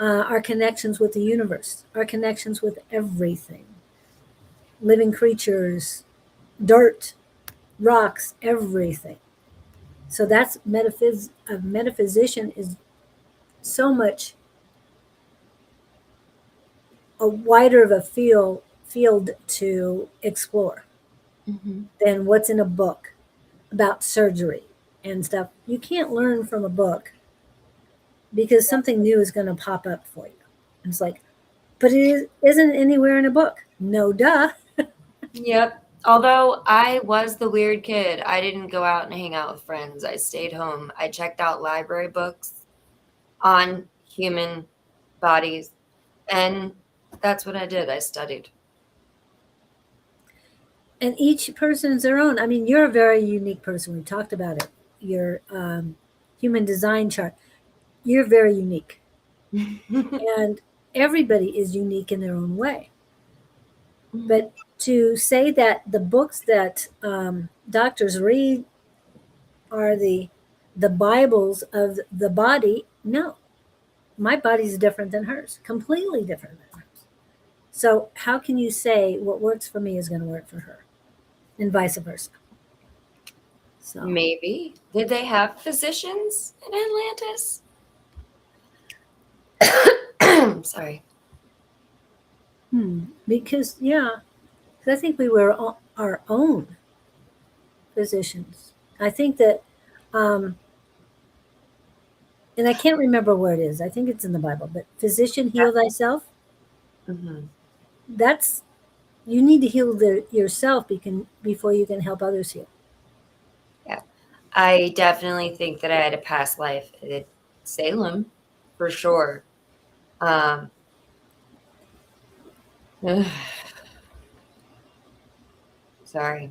our connections with the universe, our connections with everything, living creatures, dirt. rocks, everything. So that's a metaphysician is so much a wider of a field to explore than what's in a book about surgery and stuff. You can't learn from a book because something new is going to pop up for you. And it's like, but isn't anywhere in a book. No, duh. Yep. Although I was the weird kid, I didn't go out and hang out with friends. I stayed home. I checked out library books on human bodies, and that's what I did. I studied. And each person's their own. I mean, you're a very unique person. We talked about it. Your human design chart. You're very unique, and everybody is unique in their own way. But to say that the books that doctors read are the Bibles of the body, no, my body's different than hers, completely different than hers. So how can you say what works for me is going to work for her, and vice versa? So Maybe. Did they have physicians in Atlantis? Sorry. because yeah, 'cause I think we were our own physicians. I think that, um, and I can't remember where it is. I think it's in the Bible. But physician, heal thyself. Mm-hmm. That's you need to heal yourself before you can help others heal. Yeah. I definitely think that I had a past life at Salem, for sure. Um, sorry.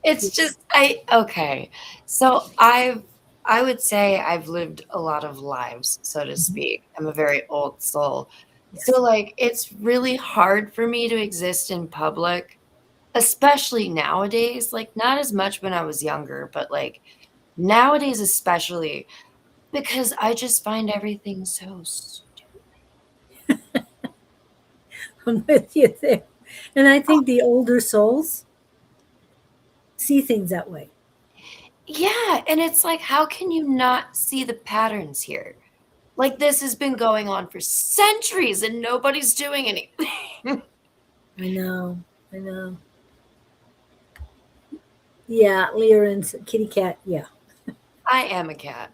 It's just okay. So I would say I've lived a lot of lives, so to Mhm. speak. I'm a very old soul. So Yes. like it's really hard for me to exist in public, especially nowadays. Like not as much when I was younger, but like nowadays especially because I just find everything so stupid. I'm with you there. And I think the older souls see things that way. Yeah, and it's like how can you not see the patterns here? Like this has been going on for centuries and nobody's doing anything. I know. I know. Yeah, Lyran's kitty cat. Yeah, I am a cat.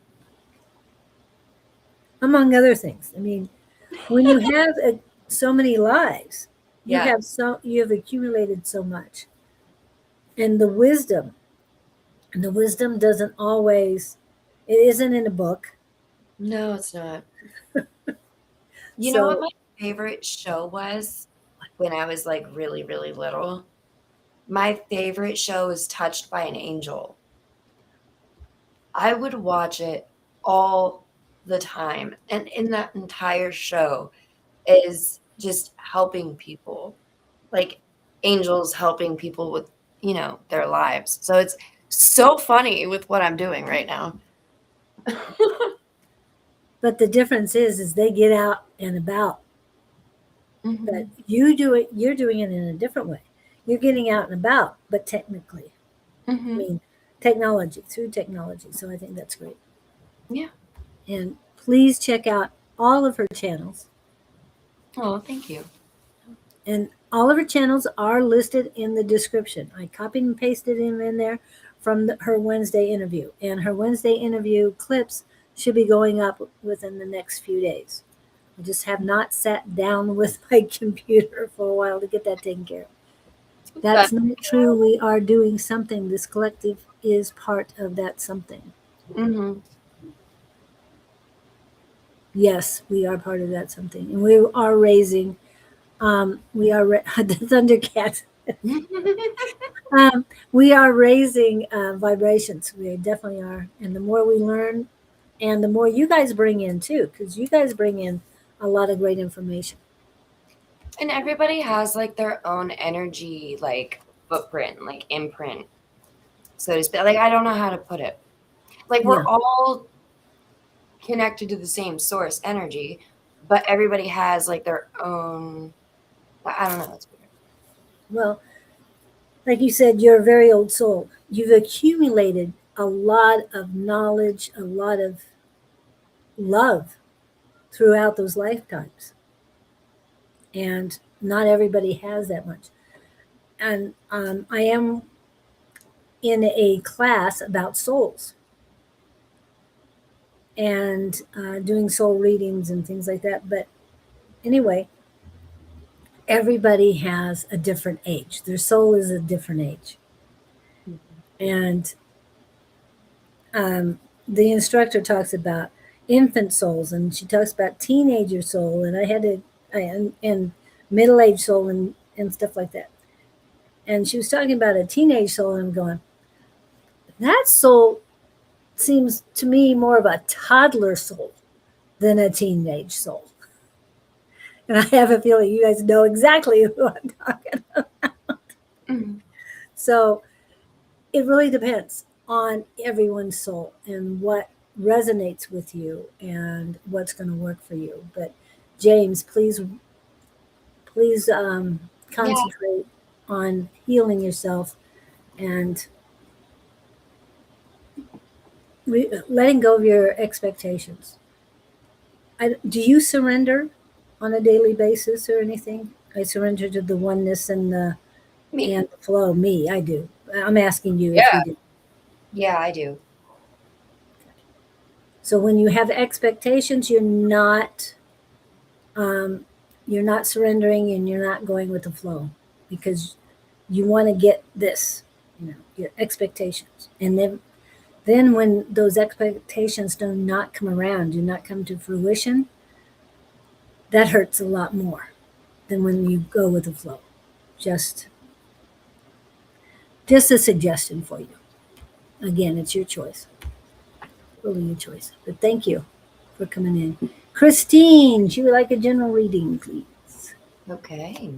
among other things. I mean, when you have so many lives, Yeah. you have accumulated so much, and the wisdom doesn't always. It isn't in a book. No, it's not. You know what So my favorite show was when I was like really, really little? My favorite show is Touched by an Angel. I would watch it all the time. And in that entire show is just helping people, like angels helping people with, their lives. So it's so funny with what I'm doing right now. but the difference is they get out and about. But Hmm. you're doing it in a different way. You're getting out and about, but technically, I Hmm. mean, through technology. So I think that's great. Yeah. And please check out all of her channels. Oh, thank you. And all of her channels are listed in the description. I copied and pasted them in there from her Wednesday interview. And her Wednesday interview clips should be going up within the next few days. I just have not sat down with my computer for a while to get that taken care of. That's That's not true. We are doing something. This collective is part of that something. hmm Yes, we are part of that something. And we are raising, the Thundercat. We are raising vibrations. We definitely are. And the more we learn, and the more you guys bring in too, because you guys bring in a lot of great information. And everybody has like their own energy, like footprint, like imprint, so to speak. Like I don't know how to put it. Like we're Yeah. all connected to the same source energy, but everybody has like their own. I don't know. It's weird. Well, like you said, you're a very old soul. You've accumulated a lot of knowledge, a lot of love throughout those lifetimes. And not everybody has that much. And I am in a class about souls and doing soul readings and things like that. But anyway, everybody has a different age. Their soul is a different age. And the instructor talks about infant souls, and she talks about teenager soul, and I had to, and middle age soul, and stuff like that. And she was talking about a teenage soul, and I'm going, that soul seems to me more of a toddler soul than a teenage soul. And I have a feeling you guys know exactly who I'm talking about. Mm-hmm. So it really depends on everyone's soul and what resonates with you and what's going to work for you. But James, please Yeah. concentrate on healing yourself and letting go of your expectations. Do you surrender on a daily basis or anything? I surrender to the oneness and the Me. flow. Me, I do. I'm asking you if Yeah. you do. Yeah, I do. So when you have expectations, um, you're not surrendering and you're not going with the flow because you want to get this, your expectations, and then when those expectations do not come around, do not come to fruition, that hurts a lot more than when you go with the flow. Just just a suggestion for you. Again, it's your choice. Totally your choice. But thank you for coming in. Christine, she would like a general reading, please. Okay.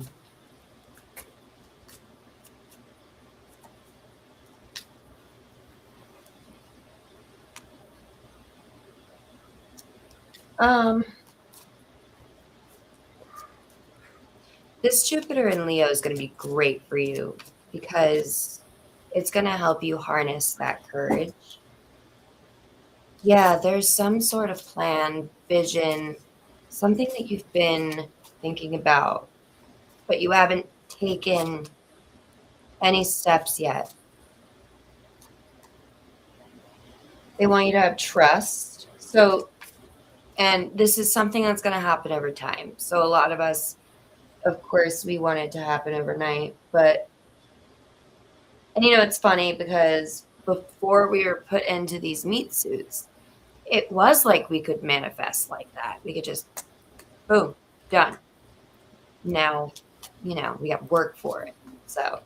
Um, this Jupiter in Leo is going to be great for you because it's going to help you harness that courage. Yeah, there's some sort of plan, vision, something that you've been thinking about, but you haven't taken any steps yet. They want you to have trust. So, and this is something that's going to happen over time. So, a lot of us, of course, we want it to happen overnight, but, and it's funny because before we were put into these meat suits, it was like we could manifest like that. We could just, boom, done. Now, we got work for it. So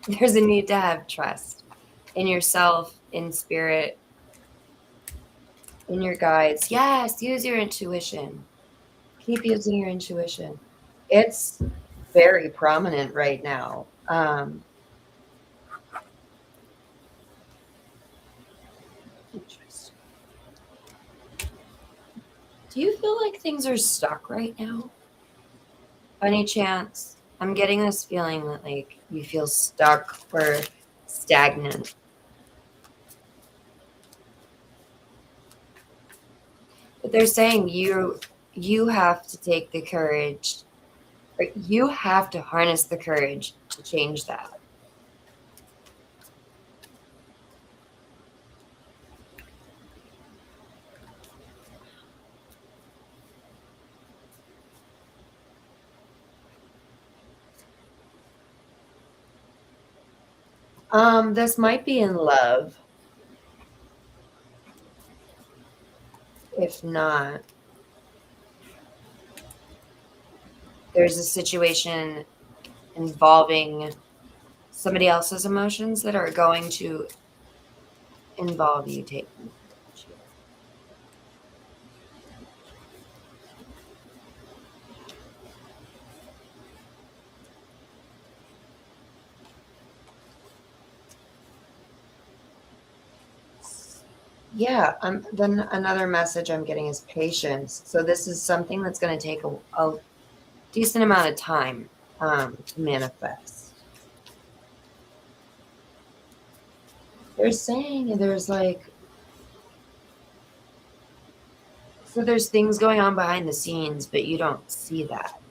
there's a need to have trust in yourself, in spirit, in your guides. Yes, use your intuition. Keep using your intuition. It's very prominent right now. Interesting. Do you feel like things are stuck right now? By any chance? I'm getting this feeling that like you feel stuck or stagnant. But they're saying you have to take the courage, or you have to harness the courage to change that. This might be in love. If not, there's a situation involving somebody else's emotions that are going to involve you taking courage here. Yeah, then another message I'm getting is patience. So this is something that's going to take a decent amount of time to manifest. They're saying there's like, so there's things going on behind the scenes, but you don't see that.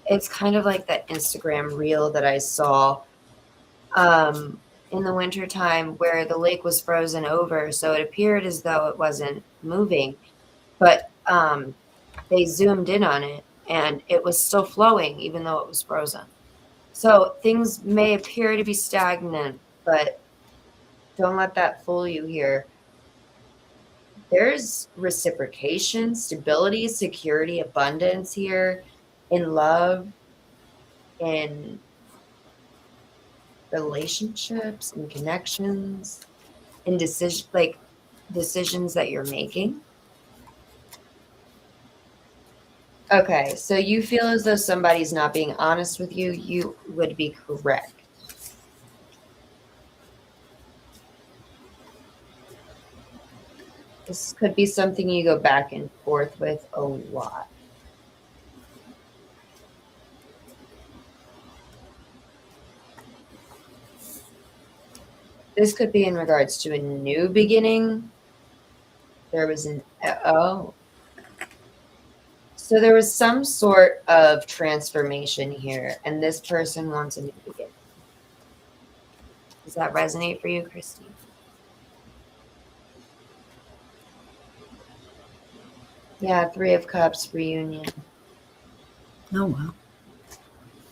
It's kind of like that Instagram reel that I saw in the wintertime where the lake was frozen over. So it appeared as though it wasn't moving, but they zoomed in on it and it was still flowing even though it was frozen. So things may appear to be stagnant, but don't let that fool you here. There's reciprocation, stability, security, abundance here in love, in relationships, in connections, in decisions that you're making. Okay, so you feel as though somebody's not being honest with you. You would be correct. This could be something you go back and forth with a lot. This could be in regards to a new beginning. There was so there was some sort of transformation here, and this person wants a new beginning. Does that resonate for you, Christine? Yeah, 3 of Cups, reunion. Oh, wow.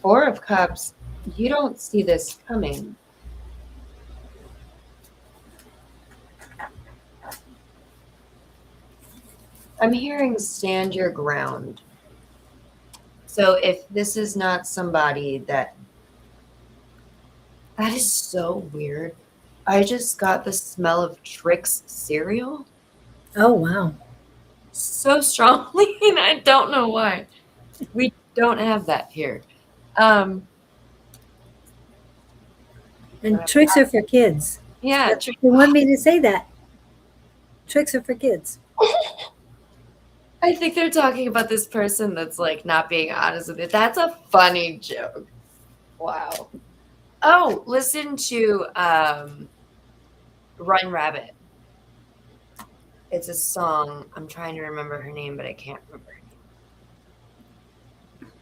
4 of Cups, you don't see this coming. I'm hearing stand your ground. So if this is not somebody that is so weird. I just got the smell of Trix cereal Oh, wow. so strongly, and I don't know why. We don't have that here. And tricks are for kids. Yeah, They want me to say that. Tricks are for kids. I think they're talking about this person that's like not being honest with it. That's a funny joke. Wow. Oh, listen to Run Rabbit. It's a song. I'm trying to remember her name, but I can't remember her name.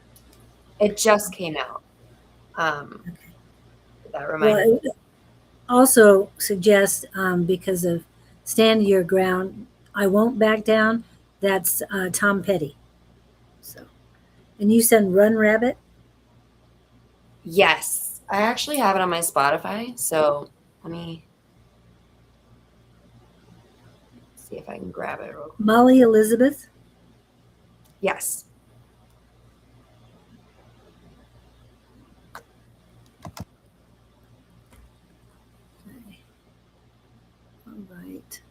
It just came out. Okay. That reminds me. Well, it also suggests because of stand your ground, I won't back down. That's Tom Petty. So, and you said Run Rabbit. Yes, I actually have it on my Spotify. So let me see if I can grab it real quick. Molly Elizabeth. Yes. Okay. All right.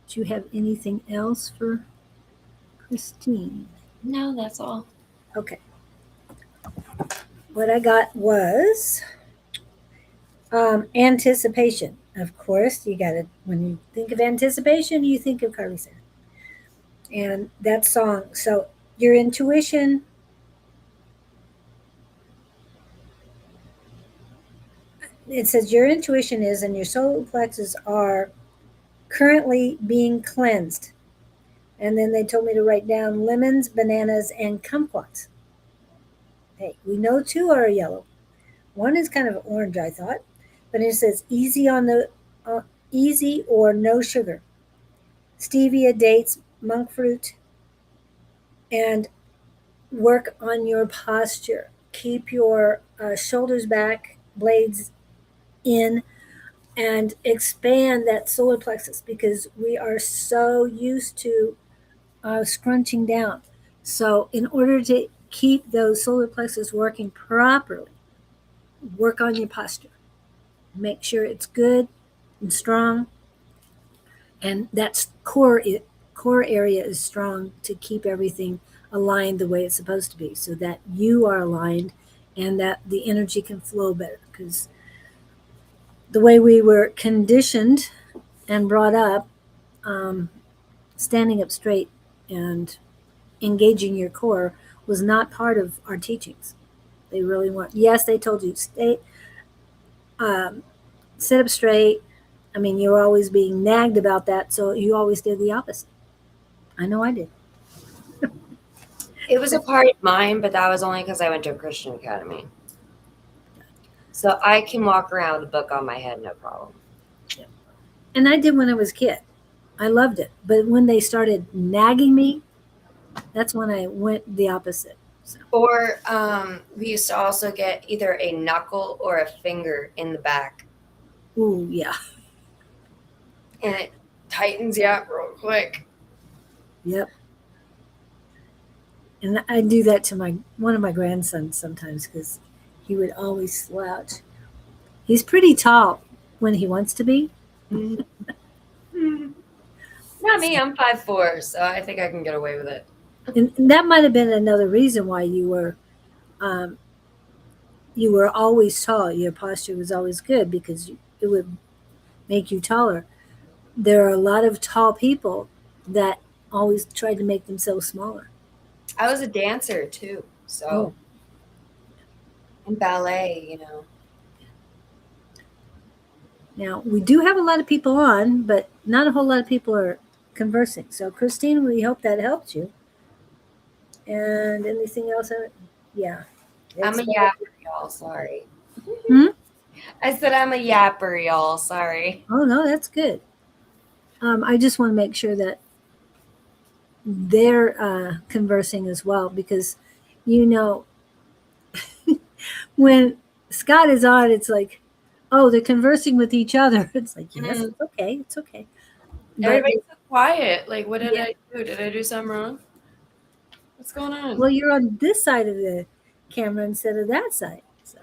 Do you have anything else for Christine? No, that's all. Okay. What I got was anticipation. Of course, you got to, when you think of anticipation, you think of Carly Simon. And that song. So your intuition, it says your intuition is and your solar plexus are currently being cleansed. And then they told me to write down lemons, bananas, and kumquats. Hey, we know 2 are yellow. 1 is kind of orange, I thought, but it says easy on the easy or no sugar, stevia, dates, monk fruit, and work on your posture. Keep your shoulders back, blades in, and expand that solar plexus because we are so used to scrunching down. So, in order to keep those solar plexus working properly, work on your posture. Make sure it's good and strong, and that core area is strong to keep everything aligned the way it's supposed to be, so that you are aligned and that the energy can flow better. Because the way we were conditioned and brought up, standing up straight and engaging your core was not part of our teachings. They really weren't. Yes, they told you sit up straight. I mean, you were always being nagged about that, so you always did the opposite. I know I did. It was a part of mine, but that was only because I went to a Christian academy. So I can walk around with a book on my head, no problem. And I did when I was a kid. I loved it. But when they started nagging me, that's when I went the opposite. So. Or we used to also get either a knuckle or a finger in the back. Ooh, yeah. And it tightens you up real quick. Yep. And I do that to one of my grandsons sometimes because he would always slouch. He's pretty tall when he wants to be. Not me, I'm 5'4", so I think I can get away with it. And that might have been another reason why you were always tall. Your posture was always good because it would make you taller. There are a lot of tall people that always tried to make themselves smaller. I was a dancer too, so in ballet, Now, we do have a lot of people on, but not a whole lot of people are conversing. So, Christine, we hope that helped you. And anything else? Yeah. I'm a yapper, y'all. Sorry. Hmm? I said I'm a yapper, y'all. Sorry. Oh, no, that's good. I just want to make sure that they're conversing as well because, when Scott is on, it's like, oh, they're conversing with each other. It's like, yes, it's okay. It's okay. Everybody's so quiet. Like, what did I do? Did I do something wrong? What's going on? Well, you're on this side of the camera instead of that side. So,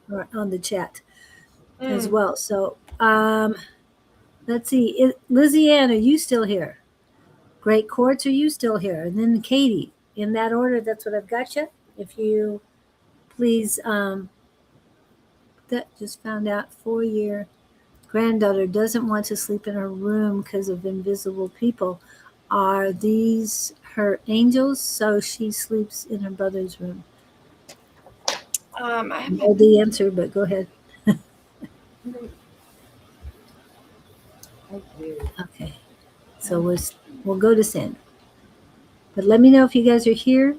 or on the chat as well. So, let's see. Lizzie Ann, are you still here? Great Quartz, are you still here? And then Katie, in that order, that's what I've got you. If you please, that just found out 4-year granddaughter doesn't want to sleep in her room because of invisible people. Are these her angels? So she sleeps in her brother's room. I know the answer, but go ahead. Okay, so we'll go to Sandra. But let me know if you guys are here.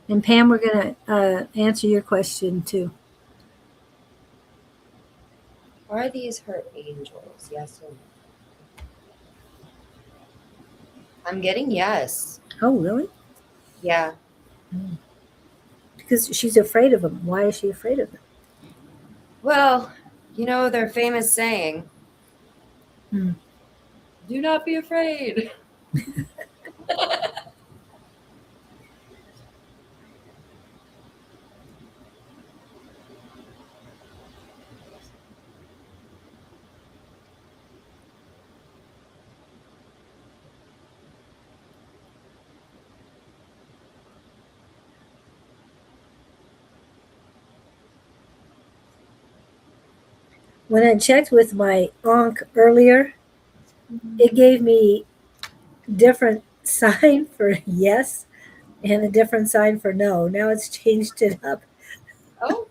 And Pam, we're going to answer your question too. Are these her angels? Yes or no? I'm getting yes. Oh, really? Yeah. Because she's afraid of them. Why is she afraid of them? Well, their famous saying, do not be afraid. When I checked with my Ankh earlier, it gave me different sign for yes and a different sign for no. Now it's changed it up. Oh.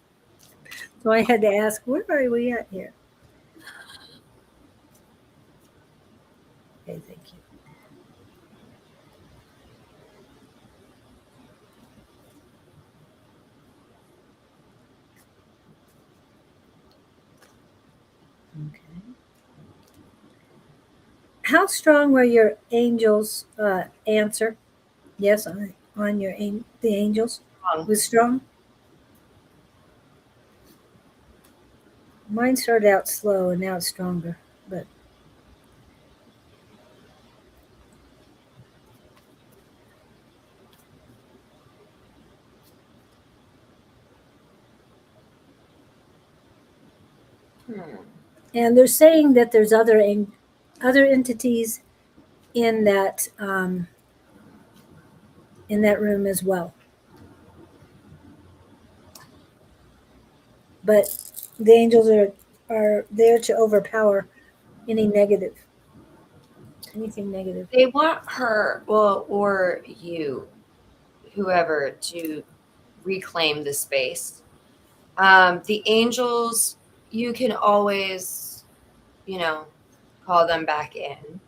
So I had to ask, where are we at here? Okay, thank you. Okay. How strong were your angels' answer? Yes, on the angels was strong. Mine started out slow and now it's stronger, but and they're saying that there's other entities in that room as well. But the angels are there to overpower anything negative. They want her, or you, whoever, to reclaim the space. The angels, you can always, call them back in.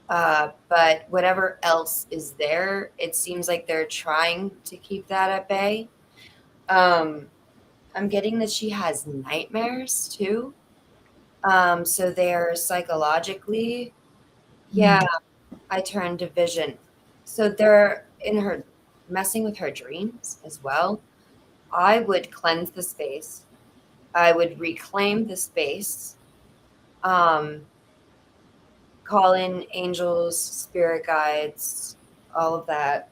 But whatever else is there, it seems like they're trying to keep that at bay. Um, I'm getting that she has nightmares too. So they're psychologically, yeah, I turned to vision. So they're in her messing with her dreams as well. I would cleanse the space. I would reclaim the space. Um, call in angels, spirit guides, all of that.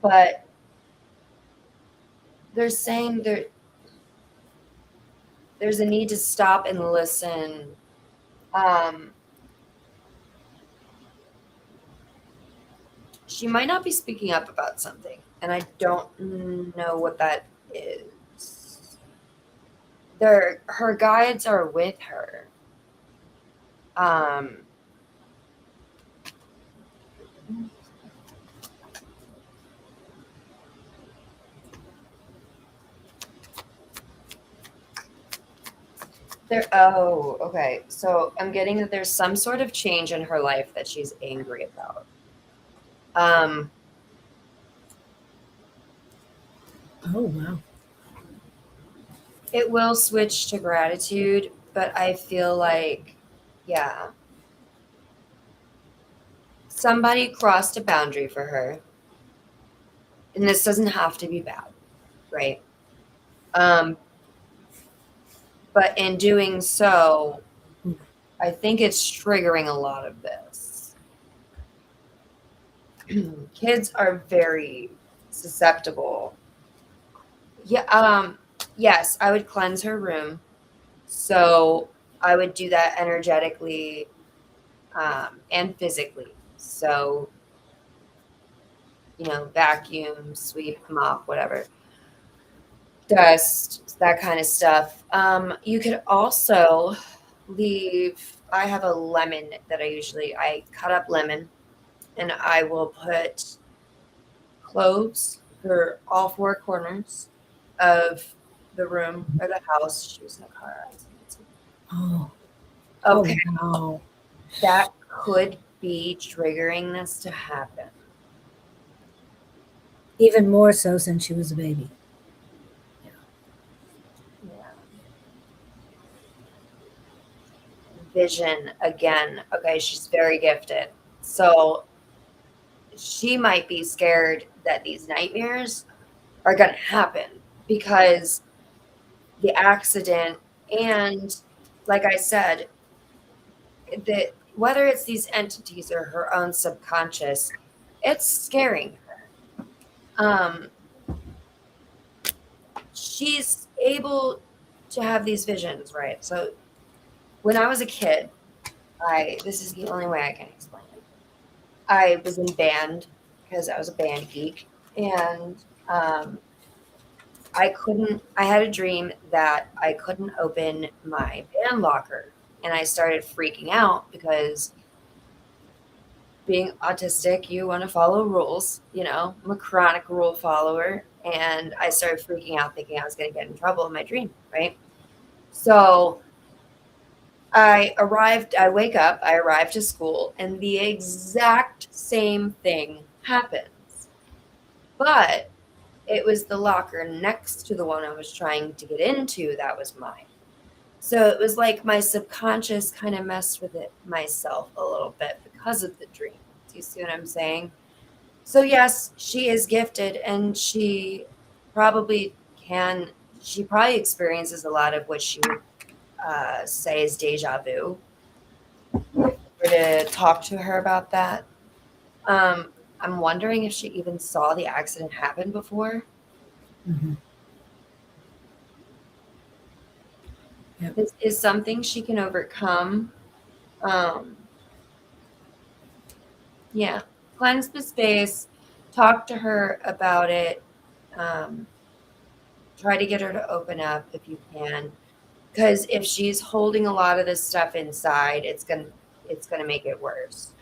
But they're saying there's a need to stop and listen. Um, she might not be speaking up about something, and I don't know what that is. Her guides are with her. Um, okay. So I'm getting that there's some sort of change in her life that she's angry about. Um, Oh, wow. it will switch to gratitude, but I feel like, yeah, somebody crossed a boundary for her. And this doesn't have to be bad, right? Um, but in doing so, I think it's triggering a lot of this. Kids are very susceptible. Yeah, yes, I would cleanse her room. So I would do that energetically and physically. So, vacuum, sweep, mop, whatever. Dust, that kind of stuff. You could also leave. I have a lemon that I cut up lemon and I will put cloves for all four corners of the room or the house. She was in a car accident. Oh, Okay, wow. that could be triggering this to happen. Even more so since she was a baby. Yeah. Vision again. Okay, she's very gifted. So she might be scared that these nightmares are going to happen because the accident and like I said, whether it's these entities or her own subconscious, it's scaring her. Um, she's able to have these visions, right? So when I was a kid, this is the only way I can explain it. I was in band because I was a band geek, and I had a dream that I couldn't open my band locker, and I started freaking out because being autistic, you want to follow rules, I'm a chronic rule follower, and I started freaking out thinking I was going to get in trouble in my dream, right? So I wake up, I arrive to school, and the exact same thing happens. But it was the locker next to the one I was trying to get into that was mine. So it was like my subconscious kind of messed with it myself a little bit because of the dream. Do you see what I'm saying? So yes, she is gifted and she probably experiences a lot of what she would say is deja vu. If we were to talk to her about that. I'm wondering if she even saw the accident happen before. Mhm. Yep. This is something she can overcome. Um, yeah, cleanse the space, talk to her about it. Um, try to get her to open up if you can, because if she's holding a lot of this stuff inside, it's gonna make it worse.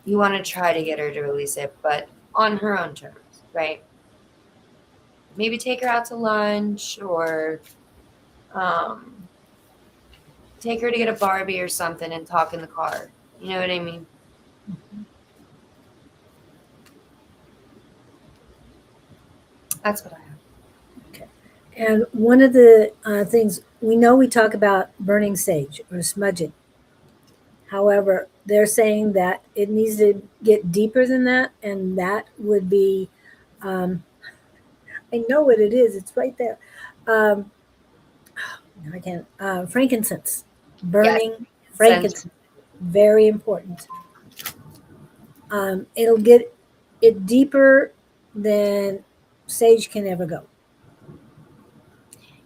You want to try to get her to release it, but on her own terms, right? Maybe take her out to lunch or um, take her to get a Barbie or something and talk in the car. You know what I mean? That's what I have. Okay. And one of the things we know, we talk about burning sage or smudging. However, they're saying that it needs to get deeper than that, and that would be, I know what it is. It's right there. No, I can't. Frankincense, Yes. burning Sense. frankincense, very important. It'll get it deeper than sage can ever go.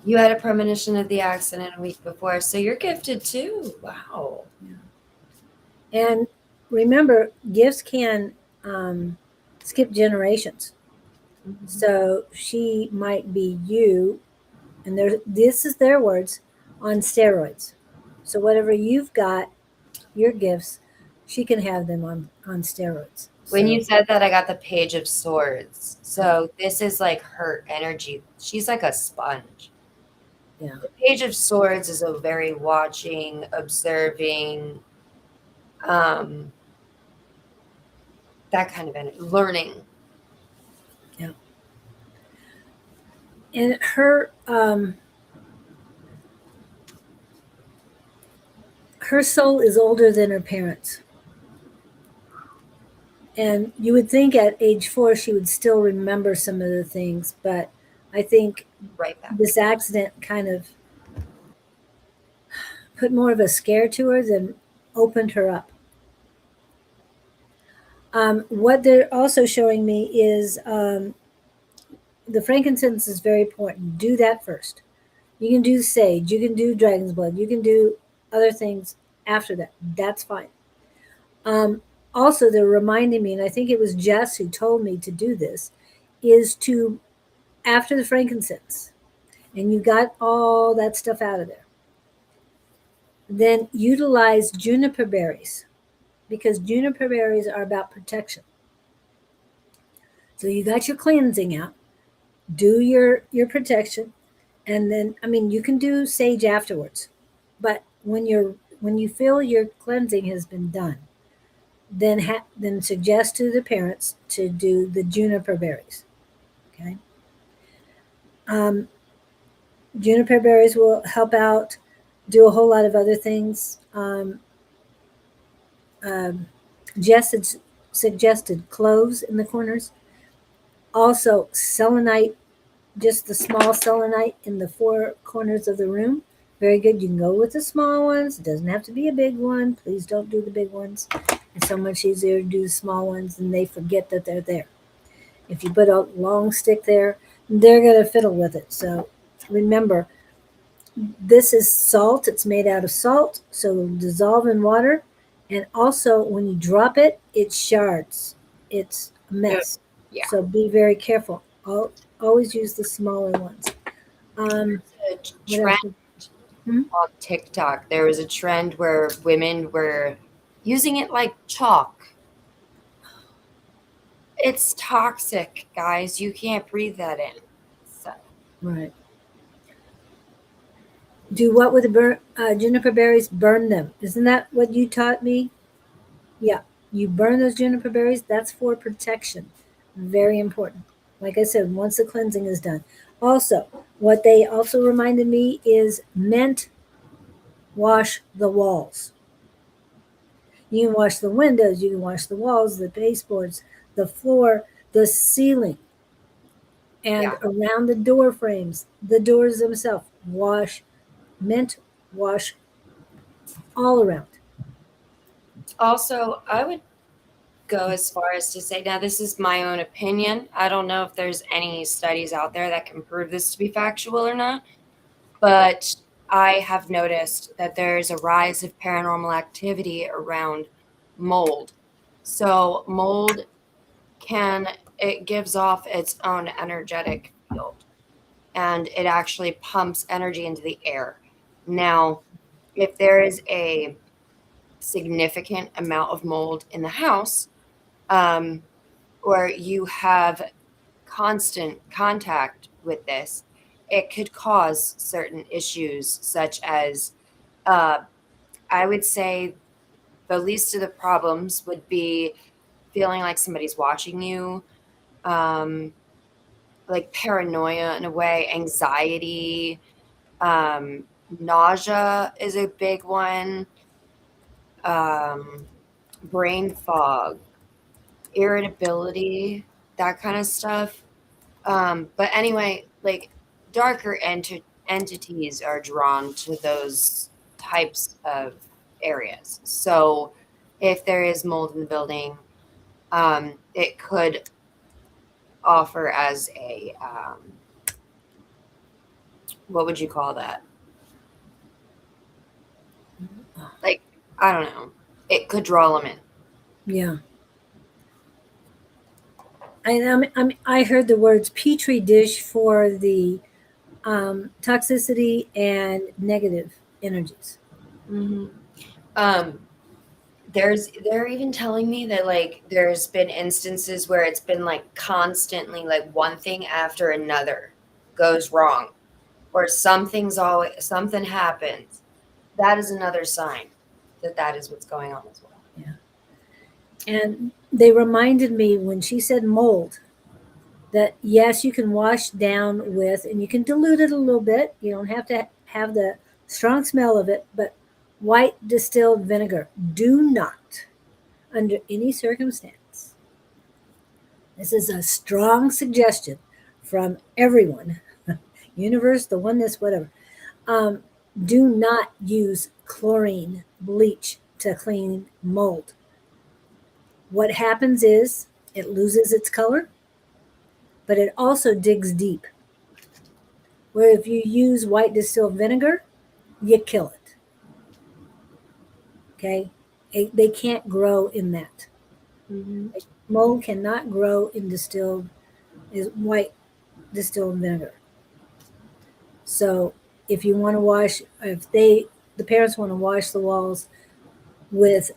You had a premonition of the accident a week before, so you're gifted too. Wow. And remember, gifts can skip generations. So she might be you, and this is their words, on steroids. So whatever you've got, your gifts, she can have them on steroids. When So, you said that, I got the Page of Swords. So this is like her energy. She's like a sponge. yeah. The Page of Swords is a very watching, observing, that kind of energy, learning. Yeah. And her her soul is older than her parents. And you would think at age 4 she would still remember some of the things, but I think Right back. this accident kind of put more of a scare to her than opened her up. What they're also showing me is the frankincense is very important. Do that first. You can do sage, you can do dragon's blood, you can do other things after that. That's fine. Also, they're reminding me, and I think it was Jess who told me to do this, is to, after the frankincense, and you got all that stuff out of there, then utilize juniper berries, because juniper berries are about protection. So you got your cleansing out, do your protection, and then you can do sage afterwards. But when you feel your cleansing has been done, then suggest to the parents to do the juniper berries. Okay. Um, Juniper berries will help out, do a whole lot of other things. Um, Jess had suggested cloves in the corners. Also, selenite, just the small selenite in the 4 corners of the room. Very good. You can go with the small ones. It doesn't have to be a big one. Please don't do the big ones. It's so much easier to do the small ones, and they forget that they're there. If you put a long stick there, they're going to fiddle with it. So remember, this is salt. It's made out of salt, so it'll dissolve in water. And also, when you drop it, it shards. It's a mess. Yeah. So be very careful. Always use the smaller ones. A What trend else? Hmm? on TikTok. There was a trend where women were using it like chalk. It's toxic, guys. You can't breathe that in. So Right. Do what with the juniper berries? Burn them. Isn't that what you taught me? Yeah. You burn those juniper berries. That's for protection. Very important. Like I said, once the cleansing is done. Also, what they also reminded me is mint wash the walls. You can wash the windows, you can wash the walls, the baseboards, the floor, the ceiling, and around the door frames, the doors themselves. Mint wash all around. also, I would go as far as to say, now this is my own opinion. I don't know if there's any studies out there that can prove this to be factual or not, but I have noticed that there's a rise of paranormal activity around mold. So mold it gives off its own energetic field, and it actually pumps energy into the air. Now, if there is a significant amount of mold in the house, or you have constant contact with this, it could cause certain issues such as I would say the least of the problems would be feeling like somebody's watching you, like paranoia in a way, anxiety, nausea is a big one, um, brain fog, irritability, that kind of stuff. But anyway, like darker entities are drawn to those types of areas. So if there is mold in the building, it could offer as a what would you call that? Like, I don't know. It could draw them in. Yeah. I heard the words petri dish for the toxicity and negative energies. Mm-hmm. Um, they're even telling me that like there's been instances where it's been like constantly like one thing after another goes wrong, or something happens. That is another sign that that is what's going on as well. Yeah. And they reminded me when she said mold that yes, you can wash down with, and you can dilute it a little bit. You don't have to have the strong smell of it, but white distilled vinegar. Do not, under any circumstance. This is a strong suggestion from everyone, universe, the oneness, whatever. Um, do not use chlorine bleach to clean mold. What happens is it loses its color, but it also digs deep. Where if you use white distilled vinegar, you kill it. Okay? They can't grow in that. Mm-hmm. Mold cannot grow in white distilled vinegar. So if you want to wash, the parents want to wash the walls with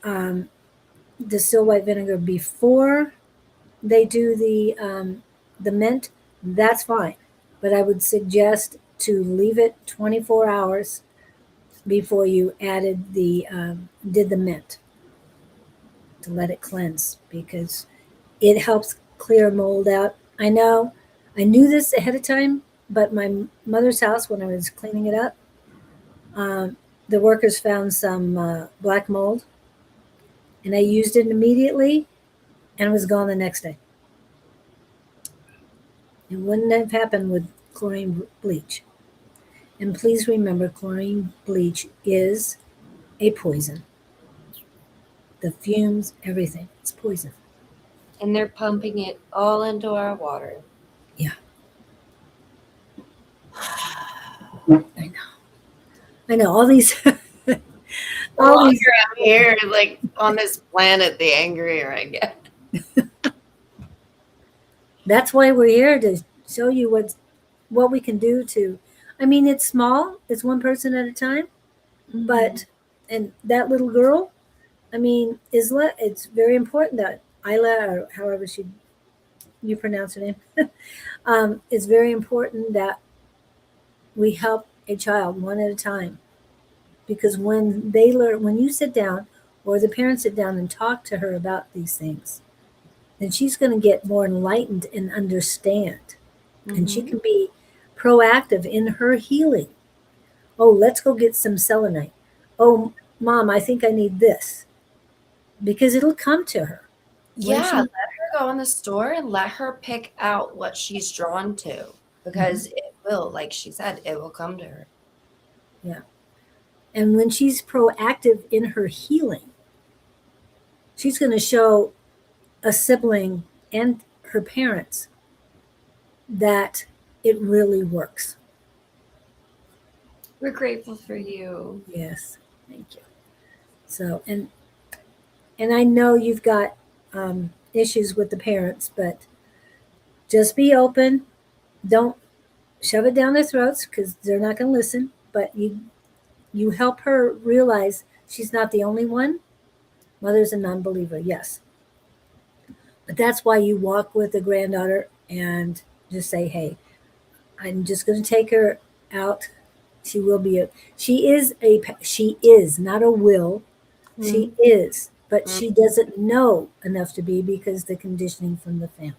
distilled white vinegar before they do the mint, that's fine. But I would suggest to leave it 24 hours before you did the mint, to let it cleanse, because it helps clear mold out. I knew this ahead of time, but my mother's house, when I was cleaning it up, um, the workers found some black mold, and I used it immediately, and it was gone the next day. It wouldn't have happened with chlorine bleach. And please remember, chlorine bleach is a poison. The fumes, everything, it's poison. And they're pumping it all into our water. Yeah. I know. I know all these. The longer I'm here, like on this planet, the angrier I get. That's why we're here, to show you what we can do to. I mean, it's small. It's one person at a time, but and that little girl, I mean, it's very important that Isla, or however you pronounce her name, it's very important that we help a child one at a time, because when you sit down, or the parents sit down and talk to her about these things, then she's going to get more enlightened and understand, and she can be proactive in her healing. Oh, let's go get some selenite. Oh, mom, I think I need this, because it'll come to her. Yeah, let her go in the store and let her pick out what she's drawn to, because it will, like she said, it will come to her. Yeah. And when she's proactive in her healing, she's going to show a sibling and her parents that it really works. We're grateful for you. Yes. Thank you. So, and I know you've got issues with the parents, but just be open. Don't shove it down their throats, because they're not going to listen. But you help her realize she's not the only one. Mother's a non-believer, yes. But that's why you walk with a granddaughter and just say, hey, I'm just going to take her out She will be a, she is not a will. She is, but Mm. she doesn't know enough to be because the conditioning from the family.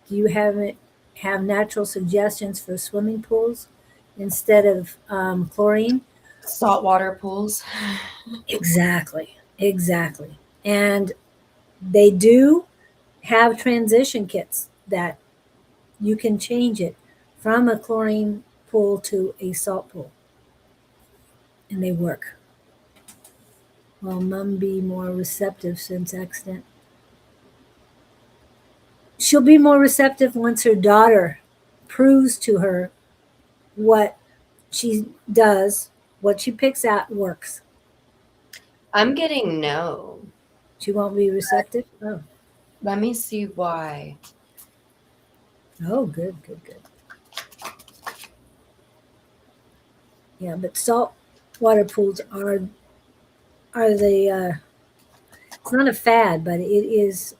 Do you have natural suggestions for swimming pools instead of chlorine? Saltwater pools. Exactly, exactly. And they do have transition kits that you can change it from a chlorine pool to a salt pool, and they work. Will mom be more receptive since accident? She'll be more receptive once her daughter proves to her what she does, what she picks out works. I'm getting no. She won't be receptive. Oh, Let me see why. oh, good, good, good. Yeah, but salt water pools are the it's not a fad, but it is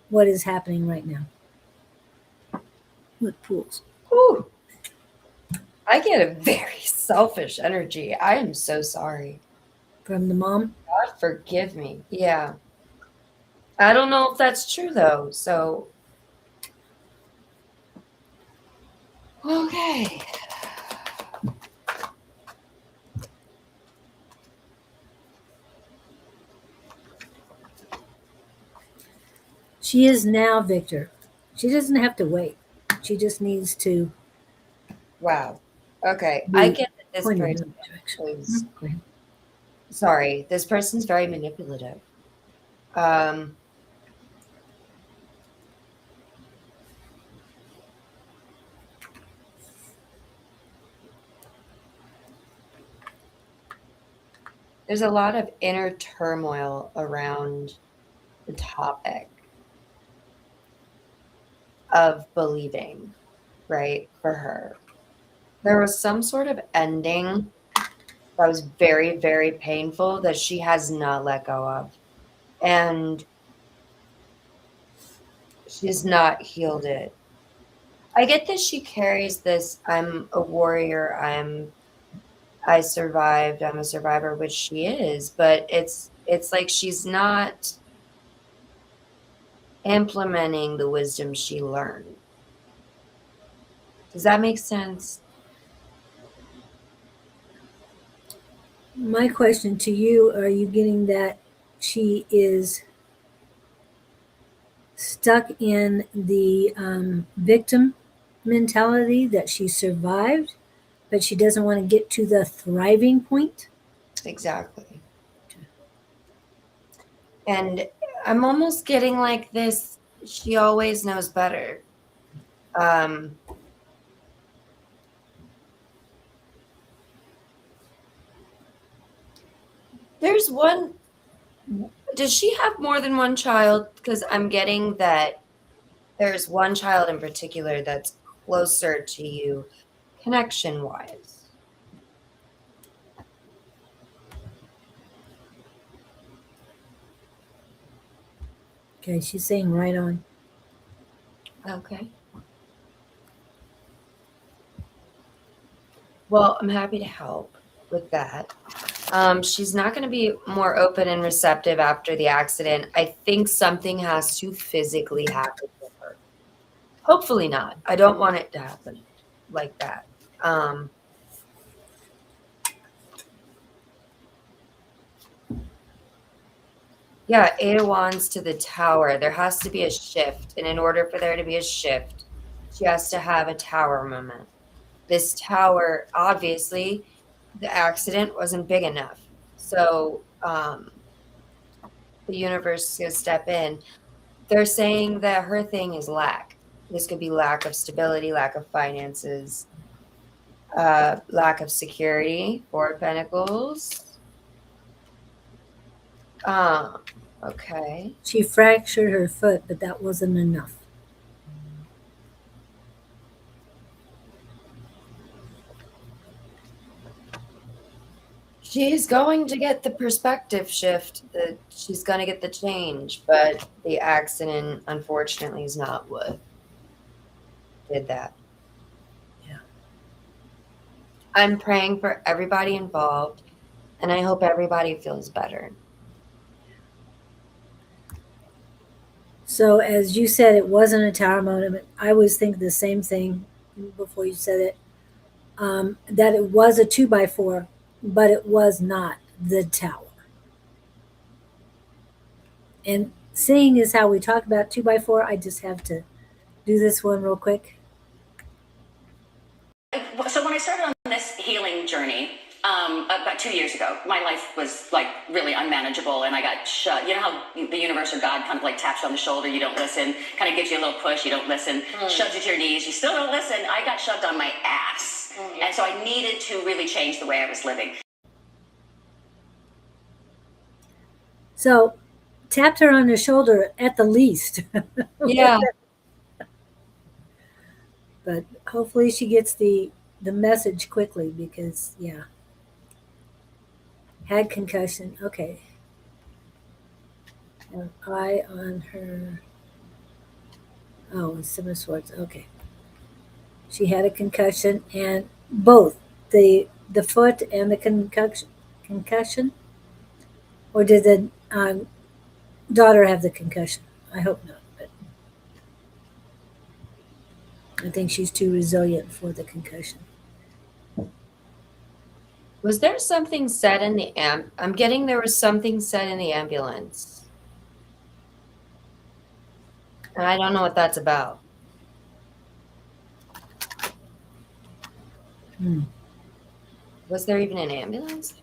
what is happening right now with pools. Ooh, I get a very selfish energy. I am so sorry. From the mom. God forgive me. Yeah. I don't know if that's true though. So, okay. She is now Victor. She doesn't have to wait. She just needs to Wow. Okay. I be get that this pointed in person the right direction. is, Go ahead. sorry, this person's very manipulative. Um, there's a lot of inner turmoil around the topic of believing, right? For her. There was some sort of ending that was very, very painful that she has not let go of. And she's not healed it. I get that she carries this I'm a warrior, I survived, I'm a survivor, which she is, but it's like she's not implementing the wisdom she learned. Does that make sense? My question to you, are you getting that she is stuck in the victim mentality, that she survived, but she doesn't want to get to the thriving point? Exactly. And I'm almost getting like this, she always knows better. Um, there's one, does she have more than one child? Because I'm getting that there's one child in particular that's closer to you connection wise. Okay, she's saying right on. Okay. Well, I'm happy to help with that. She's not going to be more open and receptive after the accident. I think something has to physically happen with her. Hopefully not. I don't want it to happen like that. Um, yeah, Eight of Wands to the Tower. There has to be a shift. And in order for there to be a shift, she has to have a tower moment. This tower, obviously, the accident wasn't big enough. So the universe is going to step in. They're saying that her thing is lack. This could be lack of stability, lack of finances, lack of security. Four of Pentacles. Okay. She fractured her foot, but that wasn't enough. She's going to get the perspective shift. That she's going to get the change, but the accident, unfortunately, is not what did that. Yeah. I'm praying for everybody involved, and I hope everybody feels better. So as you said, it wasn't a tower moment. I always think the same thing before you said it, that it was a 2x4, but it was not the tower. And seeing is how we talk about 2x4, I just have to do this one real quick. So when I started on this healing journey about 2 years ago, my life was like really unmanageable, and I got shut. You know how the universe or God kind of like taps you on the shoulder, you don't listen, kind of gives you a little push, you don't listen, shoves you to your knees, you still don't listen. I got shoved on my ass, and so I needed to really change the way I was living. So tapped her on the shoulder at the least. Yeah. But hopefully she gets the message quickly because yeah. Had concussion. Okay. An eye on her. Oh, it's 7 of Swords. Okay. She had a concussion, and both the foot and the concussion, or did the daughter have the concussion? I hope not, but I think she's too resilient for the concussion. Was there something said in the I'm getting there was something said in the ambulance. And I don't know what that's about. Was there even an ambulance?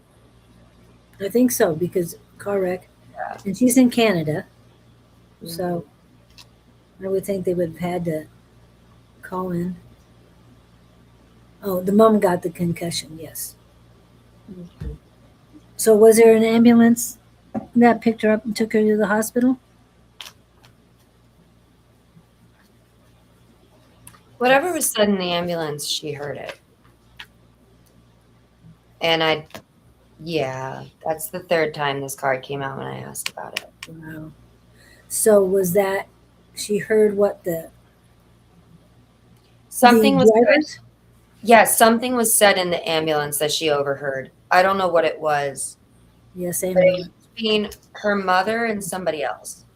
I think so because car wreck, Yeah. and she's in Canada, so I would think they would have had to call in. Oh, the mom got the concussion. Yes. Mhm. So was there an ambulance that picked her up and took her to the hospital? Whatever was said in the ambulance, she heard it. And yeah, that's the third time this card came out when I asked about it. Wow. So was that she heard what Something was drivers? said. Yeah, something was said in the ambulance that she overheard. I don't know what it was. Yes, same. But it was between her mother and somebody else.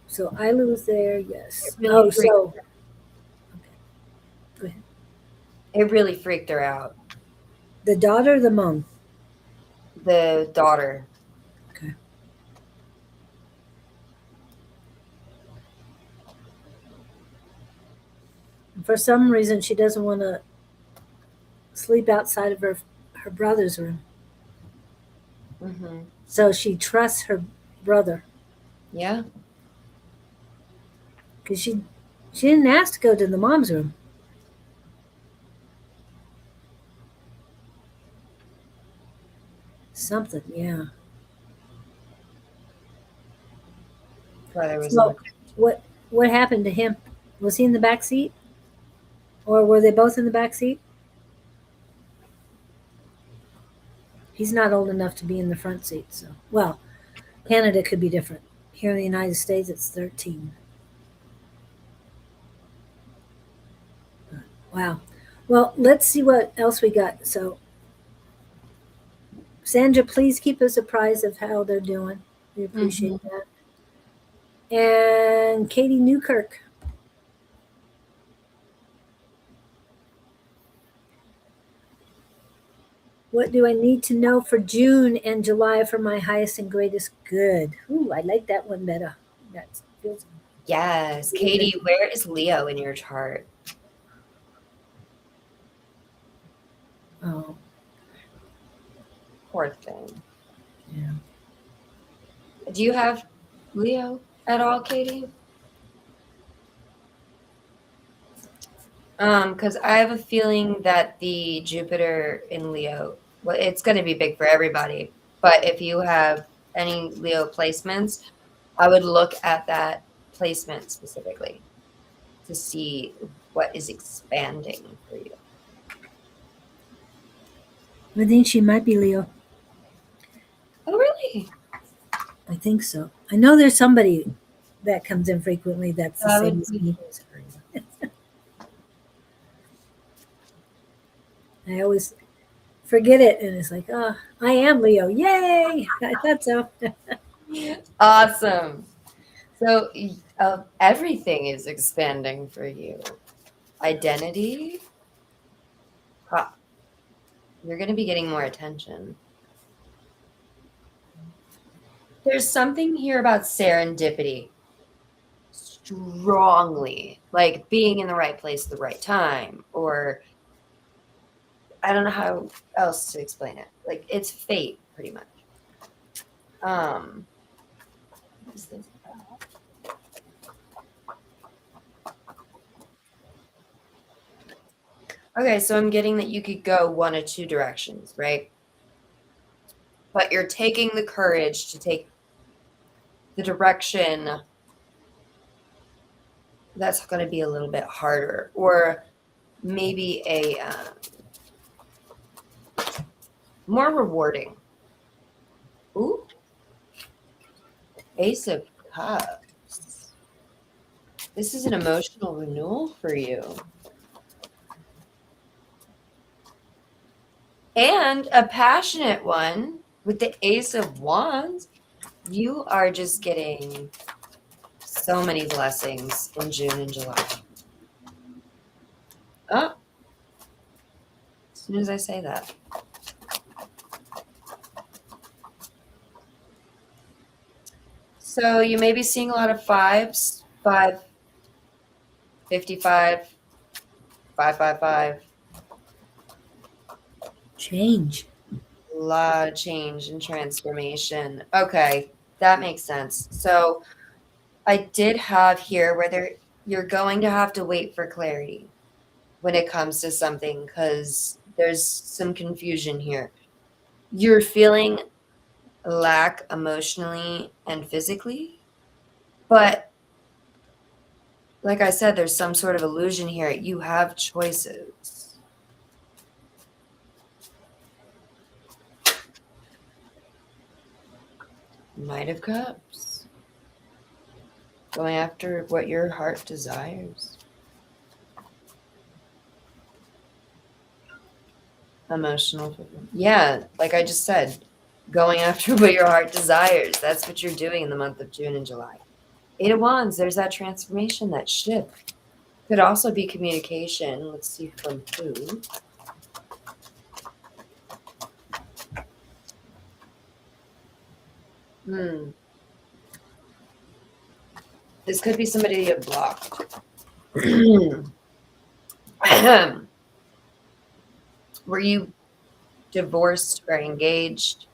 So Isla was there. Yes. It really freaked so. Okay. Go ahead. It really freaked her out. The daughter, or the mom. The daughter. Okay. For some reason, she doesn't want to sleep outside of her brother's room. Mm-hmm. So she trusts her brother Yeah. because she didn't ask to go to the mom's room. Something, yeah. Brother was So what happened to him? Was he in the back seat, or were they both in the back seat? He's not old enough to be in the front seat. So, well, Canada could be different. Here in the United States, it's 13. Wow. Well, let's see what else we got. So, Sandra, please keep us apprised of how they're doing. We appreciate that. And Katie Newkirk. What do I need to know for June and July for my highest and greatest good? Ooh, I like that one better. That feels. Yes. Katie, where is Leo in your chart? Oh, Poor thing. yeah. Do you have Leo at all, Katie? Because I have a feeling that the Jupiter in Leo, well, it's going to be big for everybody. But if you have any Leo placements, I would look at that placement specifically to see what is expanding for you. I think she might be Leo. Oh, really? I think so. I know there's somebody that comes in frequently. That's the That same would as be me. I always forget it, and it's like, oh, I am Leo. Yay! I thought so. awesome. So everything is expanding for you. Identity. You're going to be getting more attention. There's something here about serendipity. Strongly. Like being in the right place at the right time. Or I don't know how else to explain it. Like it's fate, pretty much. What is this about? Okay, so I'm getting that you could go one of two directions, right? But you're taking the courage to take the direction that's going to be a little bit harder, or maybe a more rewarding. Ooh, Ace of Cups. This is an emotional renewal for you. And a passionate one with the Ace of Wands. You are just getting so many blessings in June and July. Oh, as soon as I say that. So you may be seeing a lot of fives, 5, 55, 555. Change. A lot of change and transformation. Okay, that makes sense. So I did have here where you're going to have to wait for clarity when it comes to something because there's some confusion here. You're feeling lack emotionally and physically, but like I said, there's some sort of illusion here. You have choices. Knight of Cups. Going after what your heart desires. Emotional. Yeah, like I just said, going after what your heart desires. That's what you're doing in the month of June and July. 8 of Wands, there's that transformation, that shift. Could also be communication. Let's see from who. This could be somebody you blocked. Were you divorced or engaged?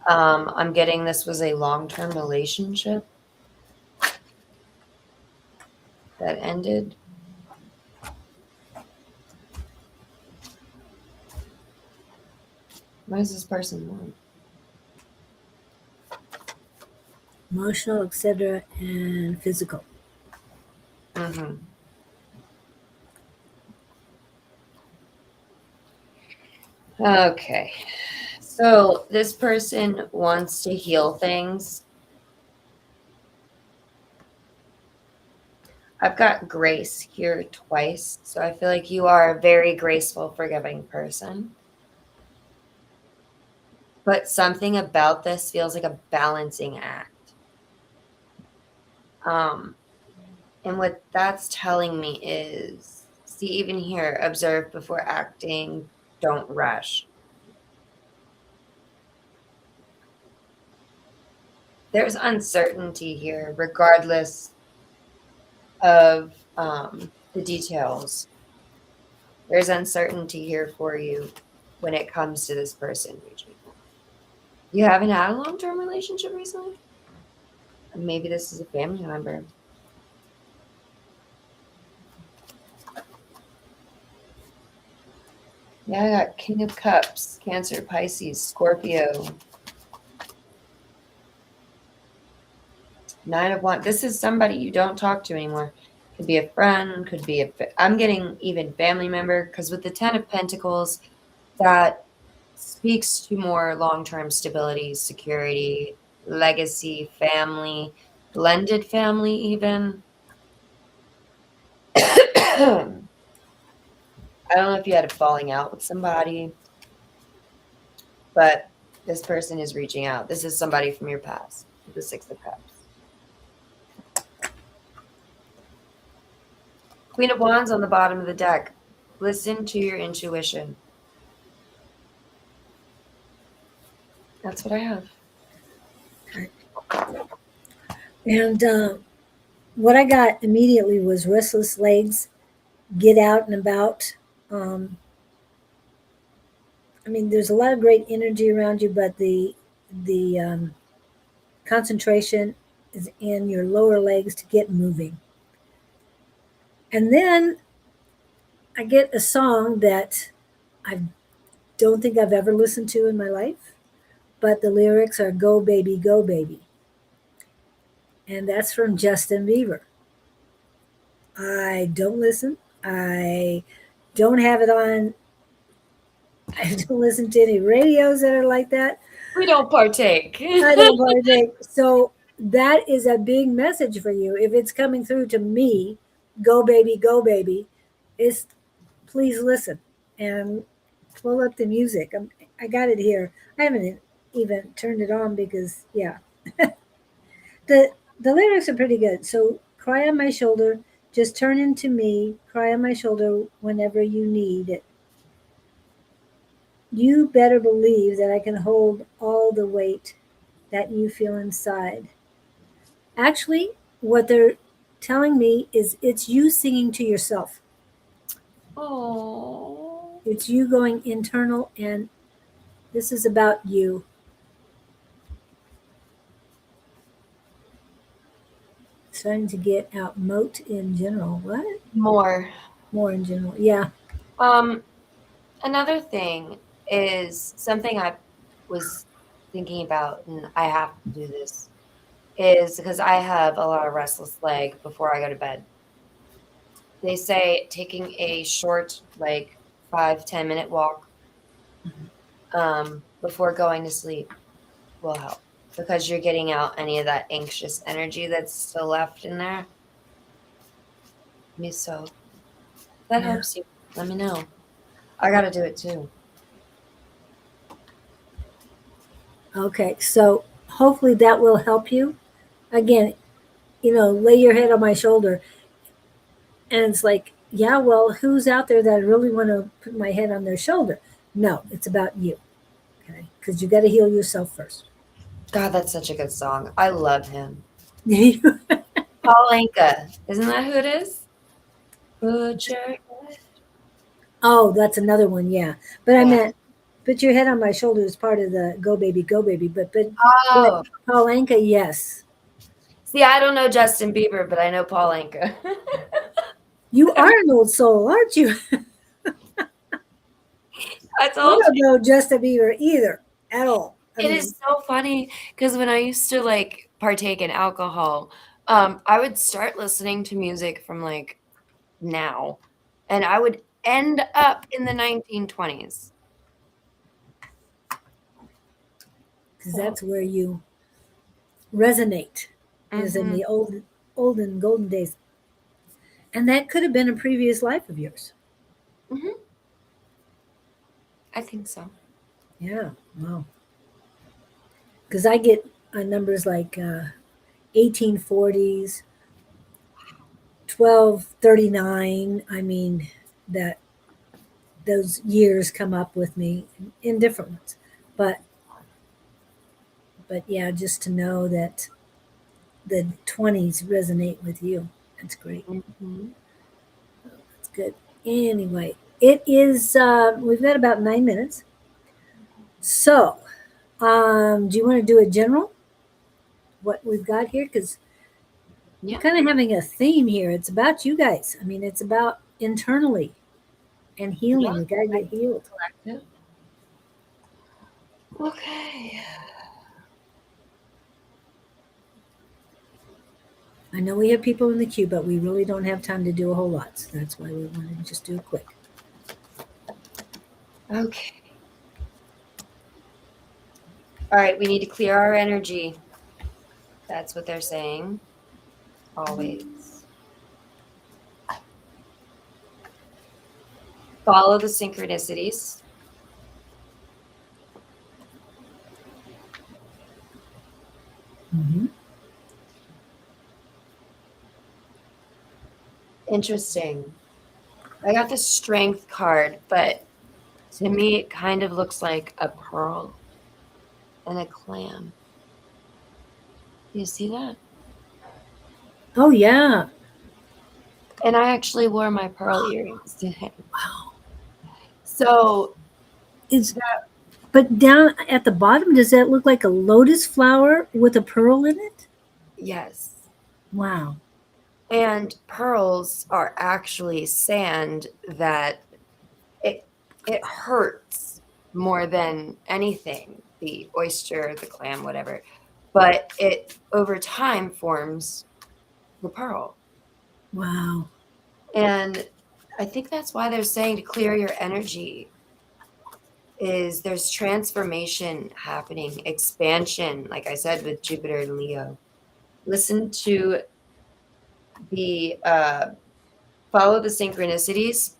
I'm getting this was a long-term relationship that ended. What does this person want? Emotional, etc., and physical. Mm-hmm. Okay. So this person wants to heal things. I've got grace here twice. So I feel like you are a very graceful, forgiving person. But something about this feels like a balancing act. And what that's telling me is, see, even here, observe before acting, don't rush. There's uncertainty here, regardless of the details. There's uncertainty here for you when it comes to this person reaching. You haven't had a long-term relationship recently? Maybe this is a family member. Yeah, I got King of Cups, Cancer, Pisces, Scorpio. 9 of Wands. This is somebody you don't talk to anymore. Could be a friend, could be I'm getting even family member, because with the 10 of Pentacles, that speaks to more long-term stability, security, legacy, family. blended family even. I don't know if you had a falling out with somebody, but this person is reaching out. This is somebody from your past, the Six of Cups. Queen of Wands on the bottom of the deck. Listen to your intuition. That's what I have. And what I got immediately was restless legs, get out and about. I mean, there's a lot of great energy around you, but the concentration is in your lower legs to get moving. And then I get a song that I don't think I've ever listened to in my life, but the lyrics are "Go Baby, Go Baby," and that's from Justin Bieber. I don't listen. I don't have it on. I don't listen to any radios that are like that. We don't partake. I don't partake. So that is a big message for you. If it's coming through to me, go baby, is please listen and pull up the music. I got it here. I haven't even turned it on because yeah, the lyrics are pretty good. So cry on my shoulder, just turn into me, cry on my shoulder whenever you need it. You better believe that I can hold all the weight that you feel inside. Actually, what they're telling me is it's you singing to yourself. Oh. It's you going internal, and this is about you. Starting to get out moat in general. What? More. More in general. Yeah. Another thing is something I was thinking about, and I have to do this, is because I have a lot of restless leg before I go to bed. They say taking a short, like 5-10 minute walk before going to sleep will help because you're getting out any of that anxious energy that's still left in there. Me so. If that Yeah. helps you, let me know. I got to do it too. Okay. So hopefully that will help you. Again, lay your head on my shoulder. And it's like, yeah, well, who's out there that I really want to put my head on their shoulder? No, it's about you. Okay. Because you got to heal yourself first. God, that's such a good song. I love him. Oh, Paul Anka. Isn't that who it is? Butcher. that's another one. Yeah. But I Yeah. meant, put your head on my shoulder is part of the Go Baby, Go Baby. But Oh. Paul Anka, yes. See, I don't know Justin Bieber, but I know Paul Anka. You are an old soul, aren't you? I I told don't you. know Justin Bieber either at all. It is so funny because when I used to like partake in alcohol, I would start listening to music from like now, and I would end up in the 1920s. because that's where you resonate, is in Mhm. the olden golden days. And that could have been a previous life of yours. Mhm. I think so. Yeah, wow. Because I get numbers like 1840s, 1239. I mean, that those years come up with me in different ones. But yeah, just to know that the 20s resonate with you. That's great. Mhm. That's good. Anyway, it is, we've got about 9 minutes. So, do you want to do a general? What we've got here? Because Yeah. we're kind of having a theme here. It's about you guys. I mean, it's about internally and healing. Yeah. We got to get healed. Collective. Okay. I know we have people in the queue, but we really don't have time to do a whole lot. So that's why we wanted to just do it quick. Okay. All right, we need to clear our energy. That's what they're saying. Always. Follow the synchronicities. Mm-hmm. Interesting. I got the strength card, but to me, it kind of looks like a pearl and a clam. Do you see that? Oh, yeah. And I actually wore my pearl earrings today. Wow. So But down at the bottom, does that look like a lotus flower with a pearl in it? yes. Wow. And pearls are actually sand that it hurts more than anything, the oyster, the clam, whatever. But it over time forms the pearl. Wow. And I think that's why they're saying to clear your energy is there's transformation happening, expansion, like I said, with Jupiter and Leo. Listen to the follow the synchronicities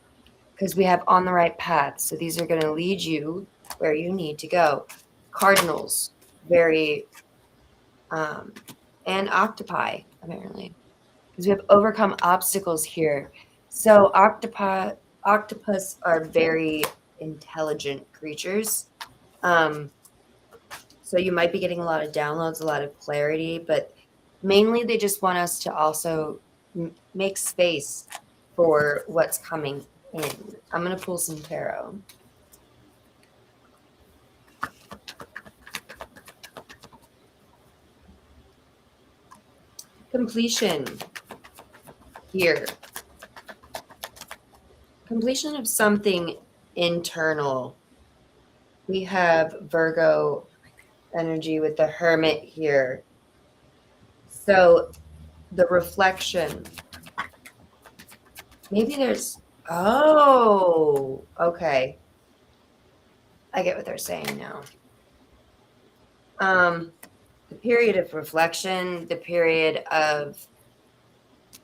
because we have on the right path. So these are going to lead you where you need to go. Cardinals, very, and octopi, apparently, because we have overcome obstacles here. So octopus are very intelligent creatures. So you might be getting a lot of downloads, a lot of clarity, but mainly they just want us to also make space for what's coming in. I'm going to pull some tarot. Completion here. Completion of something internal. We have Virgo energy with the Hermit here. So the reflection. Maybe there's, oh, okay. I get what they're saying now. The period of reflection, the period of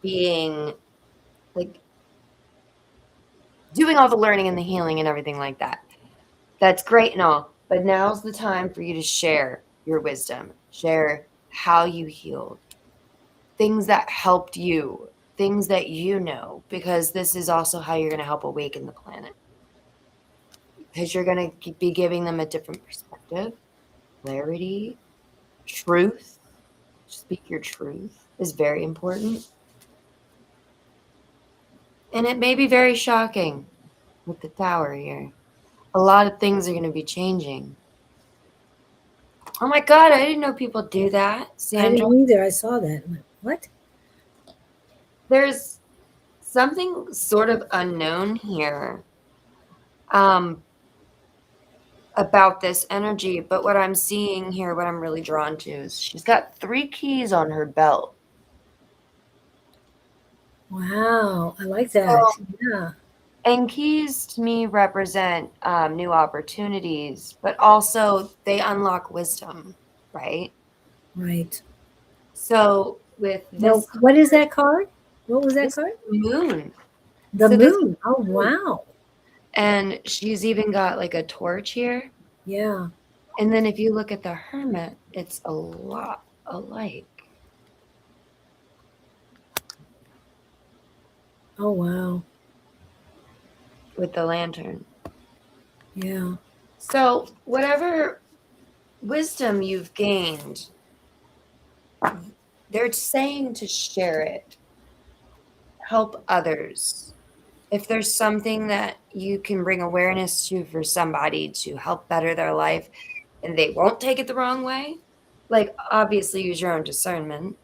being like doing all the learning and the healing and everything like that. That's great and all, but now's the time for you to share your wisdom, share how you healed, things that helped you, things that you know, because this is also how you're going to help awaken the planet. Because you're going to be giving them a different perspective, clarity, truth. Speak your truth is very important. And it may be very shocking with the tower here. A lot of things are going to be changing. Oh my God, I didn't know people do that, I Sandra. didn't either. I saw that. I went, what? There's something sort of unknown here about this energy, but what I'm seeing here, what I'm really drawn to is she's got 3 keys on her belt. Wow. I like that. So, Yeah. and keys to me represent new opportunities, but also they unlock wisdom, right? Right. So with Well, this, what is that card? What was that this card? moon, The so this moon. Oh, wow. and she's even got like a torch here. Yeah. And then if you look at the hermit, it's a lot alike. Oh, wow. With the lantern. Yeah. So whatever wisdom you've gained, they're saying to share it, help others. If there's something that you can bring awareness to for somebody to help better their life and they won't take it the wrong way, like obviously use your own discernment,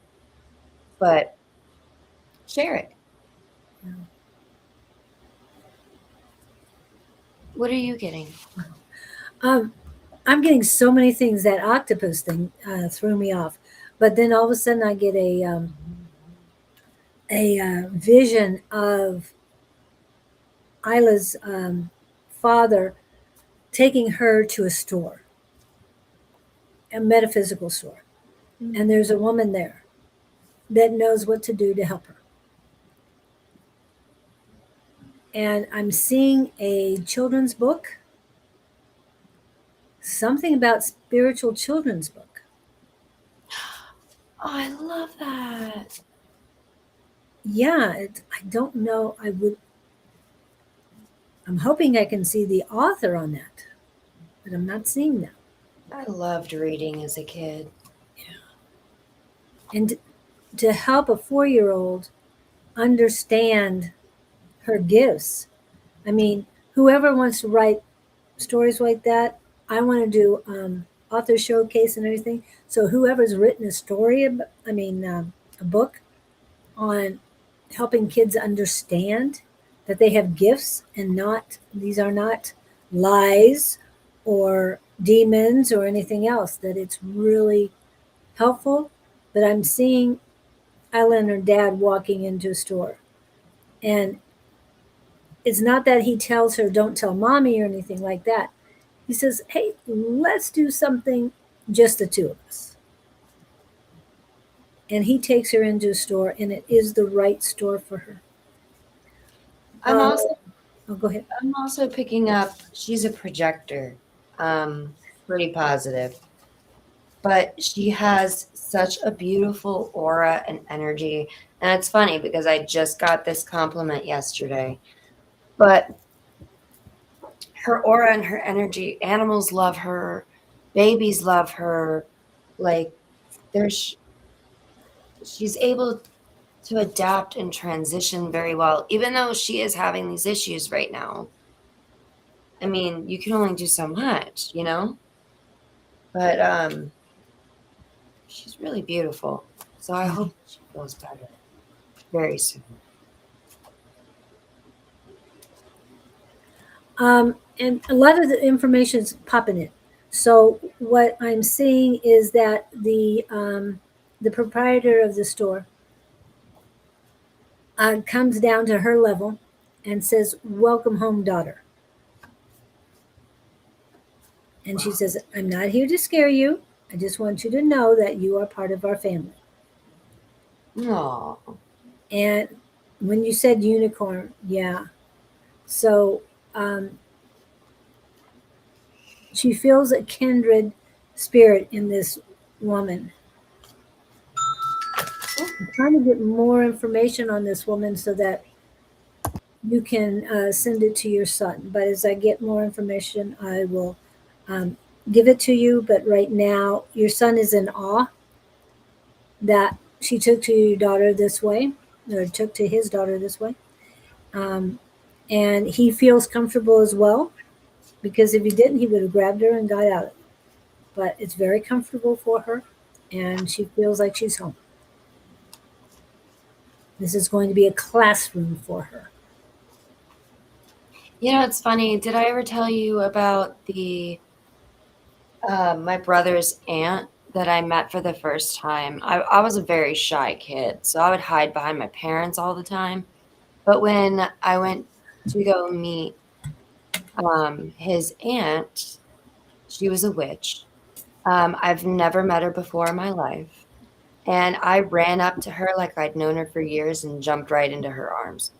but share it. Yeah. What are you getting? I'm getting so many things. That octopus thing threw me off, but then all of a sudden I get a vision of Isla's father taking her to a store, a metaphysical store. And there's a woman there that knows what to do to help her. And I'm seeing a children's book, something about spiritual children's book. Oh, I love that. Yeah, I don't know. I'm hoping I can see the author on that, but I'm not seeing that. I loved reading as a kid. And to help a 4-year-old understand her gifts. I mean, whoever wants to write stories like that, I want to do author showcase and everything. So whoever's written a story, a book on helping kids understand that they have gifts and not these are not lies or demons or anything else. That it's really helpful. But I'm seeing Ella and her dad walking into a store, and it's not that he tells her don't tell mommy or anything like that. He says, hey, let's do something just the two of us. And he takes her into a store, and it is the right store for her. I'm also Go ahead. I'm also picking up, she's a projector. Pretty positive. But she has such a beautiful aura and energy. And it's funny because I just got this compliment yesterday. But her aura and her energy, animals love her, babies love her. Like she's able to adapt and transition very well, even though she is having these issues right now. I mean, you can only do so much, you know? But she's really beautiful. So I hope she feels better very soon. And a lot of the information is popping in. So what I'm seeing is that the proprietor of the store comes down to her level and says, "Welcome home, daughter." And she says, "I'm not here to scare you. I just want you to know that you are part of our family." Aw. And when you said unicorn, yeah. So she feels a kindred spirit in this woman. I'm trying to get more information on this woman so that you can send it to your son. But as I get more information, I will um, give it to you. But right now, your son is in awe that she took to your daughter this way, or took to his daughter this way. Um, and he feels comfortable as well, because if he didn't, he would have grabbed her and got out of it. But it's very comfortable for her, and she feels like she's home. This is going to be a classroom for her. You know, it's funny. Did I ever tell you about the my brother's aunt that I met for the first time? I was a very shy kid, so I would hide behind my parents all the time. But when I went to go meet his aunt, she was a witch. I've never met her before in my life. And I ran up to her like I'd known her for years and jumped right into her arms,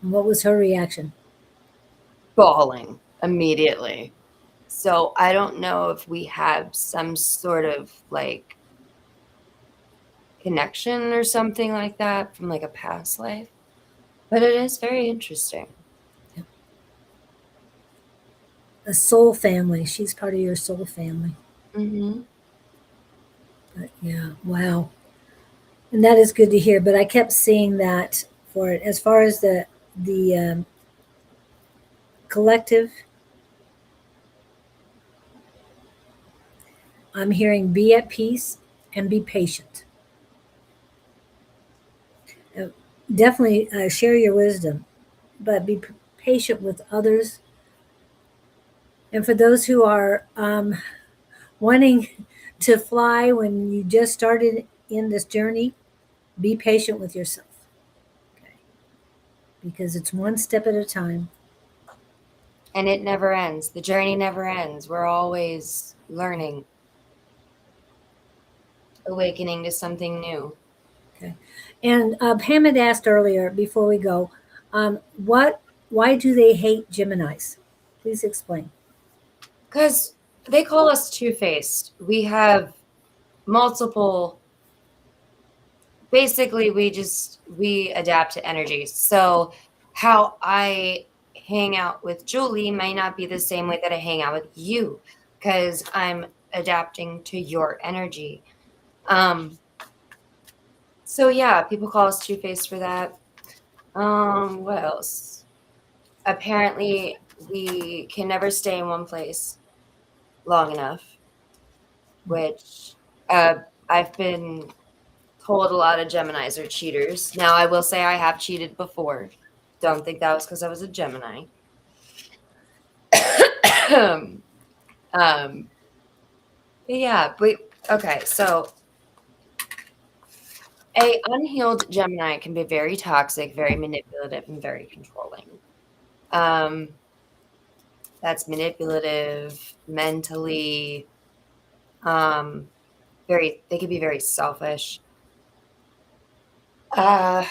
And what was her reaction? bawling immediately. So I don't know if we have some sort of like connection or something like that from like a past life, but it is very interesting. A soul family. She's part of your soul family. Mm-hmm. But yeah, wow. And that is good to hear. But I kept seeing that for it. As far as the collective, I'm hearing be at peace and be patient. Uh, Definitely share your wisdom, but be patient with others. And for those who are wanting to fly when you just started in this journey, be patient with yourself. Okay. Because it's one step at a time. And it never ends. The journey never ends. We're always learning. awakening to something new. Okay. And Pam had asked earlier before we go, why do they hate Geminis? Please explain. Because they call us two-faced. We have multiple, basically we adapt to energy. So how I hang out with Julie might not be the same way that I hang out with you, because I'm adapting to your energy. So yeah, people call us two-faced for that. What else? Apparently we can never stay in one place long enough, which I've been told a lot of Geminis are cheaters. Now, I will say I have cheated before. Don't think that was because I was a Gemini. Yeah, but okay, so a unhealed Gemini can be very toxic, very manipulative, and very controlling. That's manipulative, mentally, they can be very selfish. Play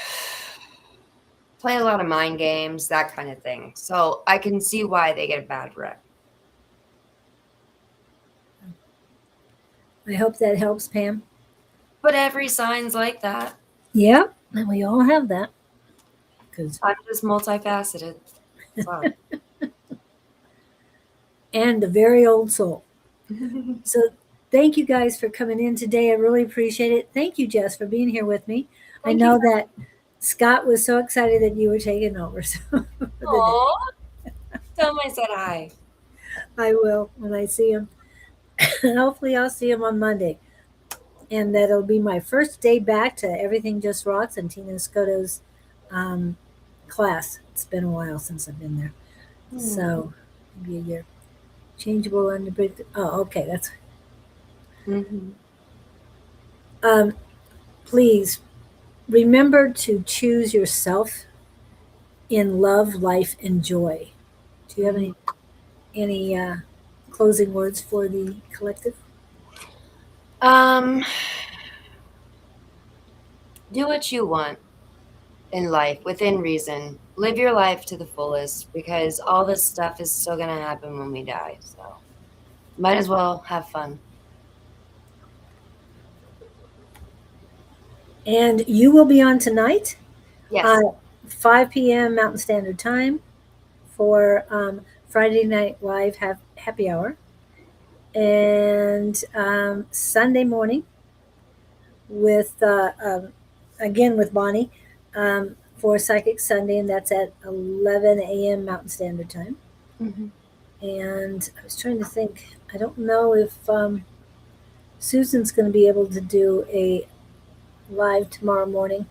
a lot of mind games, that kind of thing. So I can see why they get a bad rep. I hope that helps, Pam. But every sign's like that. Yep, and we all have that. Because I'm just multifaceted. Sorry. and a very old soul. So thank you guys for coming in today. I really appreciate it. Thank you, Jess, for being here with me. I know that Scott was so excited that you were taking over. So Aww. Tell him I said hi. I will when I see him. Hopefully I'll see him on Monday. And that'll be my first day back to Everything Just Rocks and Tina Scotto's class. It's been a while since I've been there. So maybe a year. Changeable unpredictable. Oh, okay. That's please remember to choose yourself in love, life, and joy. Do you have any closing words for the collective? Do what you want in life within reason. Live your life to the fullest, because all this stuff is still going to happen when we die. So might as well have fun. And you will be on tonight? Yes. 5 p.m. Mountain Standard Time for Friday Night Live happy hour. And Sunday morning with, again, with Bonnie for Psychic Sunday, and that's at 11 a.m. Mountain Standard Time. And I was trying to think, I don't know if Susan's going to be able to do a live tomorrow morning.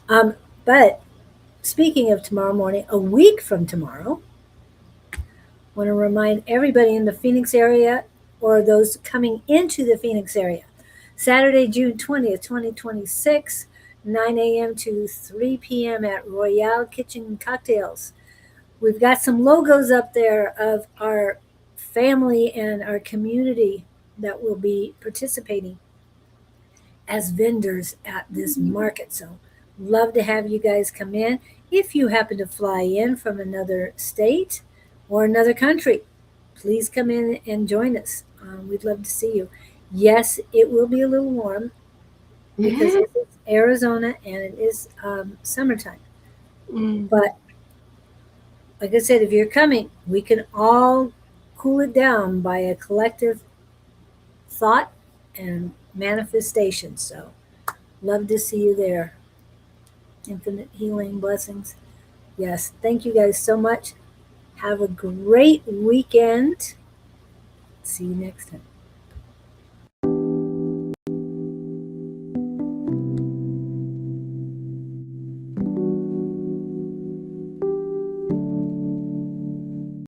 But speaking of tomorrow morning, a week from tomorrow, I want to remind everybody in the Phoenix area or those coming into the Phoenix area, Saturday, June 20th, 2026, 9 a.m. to 3 p.m. at Royale Kitchen Cocktails. We've got some logos up there of our family and our community that will be participating as vendors at this market. So love to have you guys come in. If you happen to fly in from another state or another country, please come in and join us. We'd love to see you. Yes, it will be a little warm because it's Arizona and it is summertime. But like I said, if you're coming, we can all cool it down by a collective thought and manifestation. So love to see you there. Infinite healing blessings. Yes, thank you guys so much. Have a great weekend. See you next time.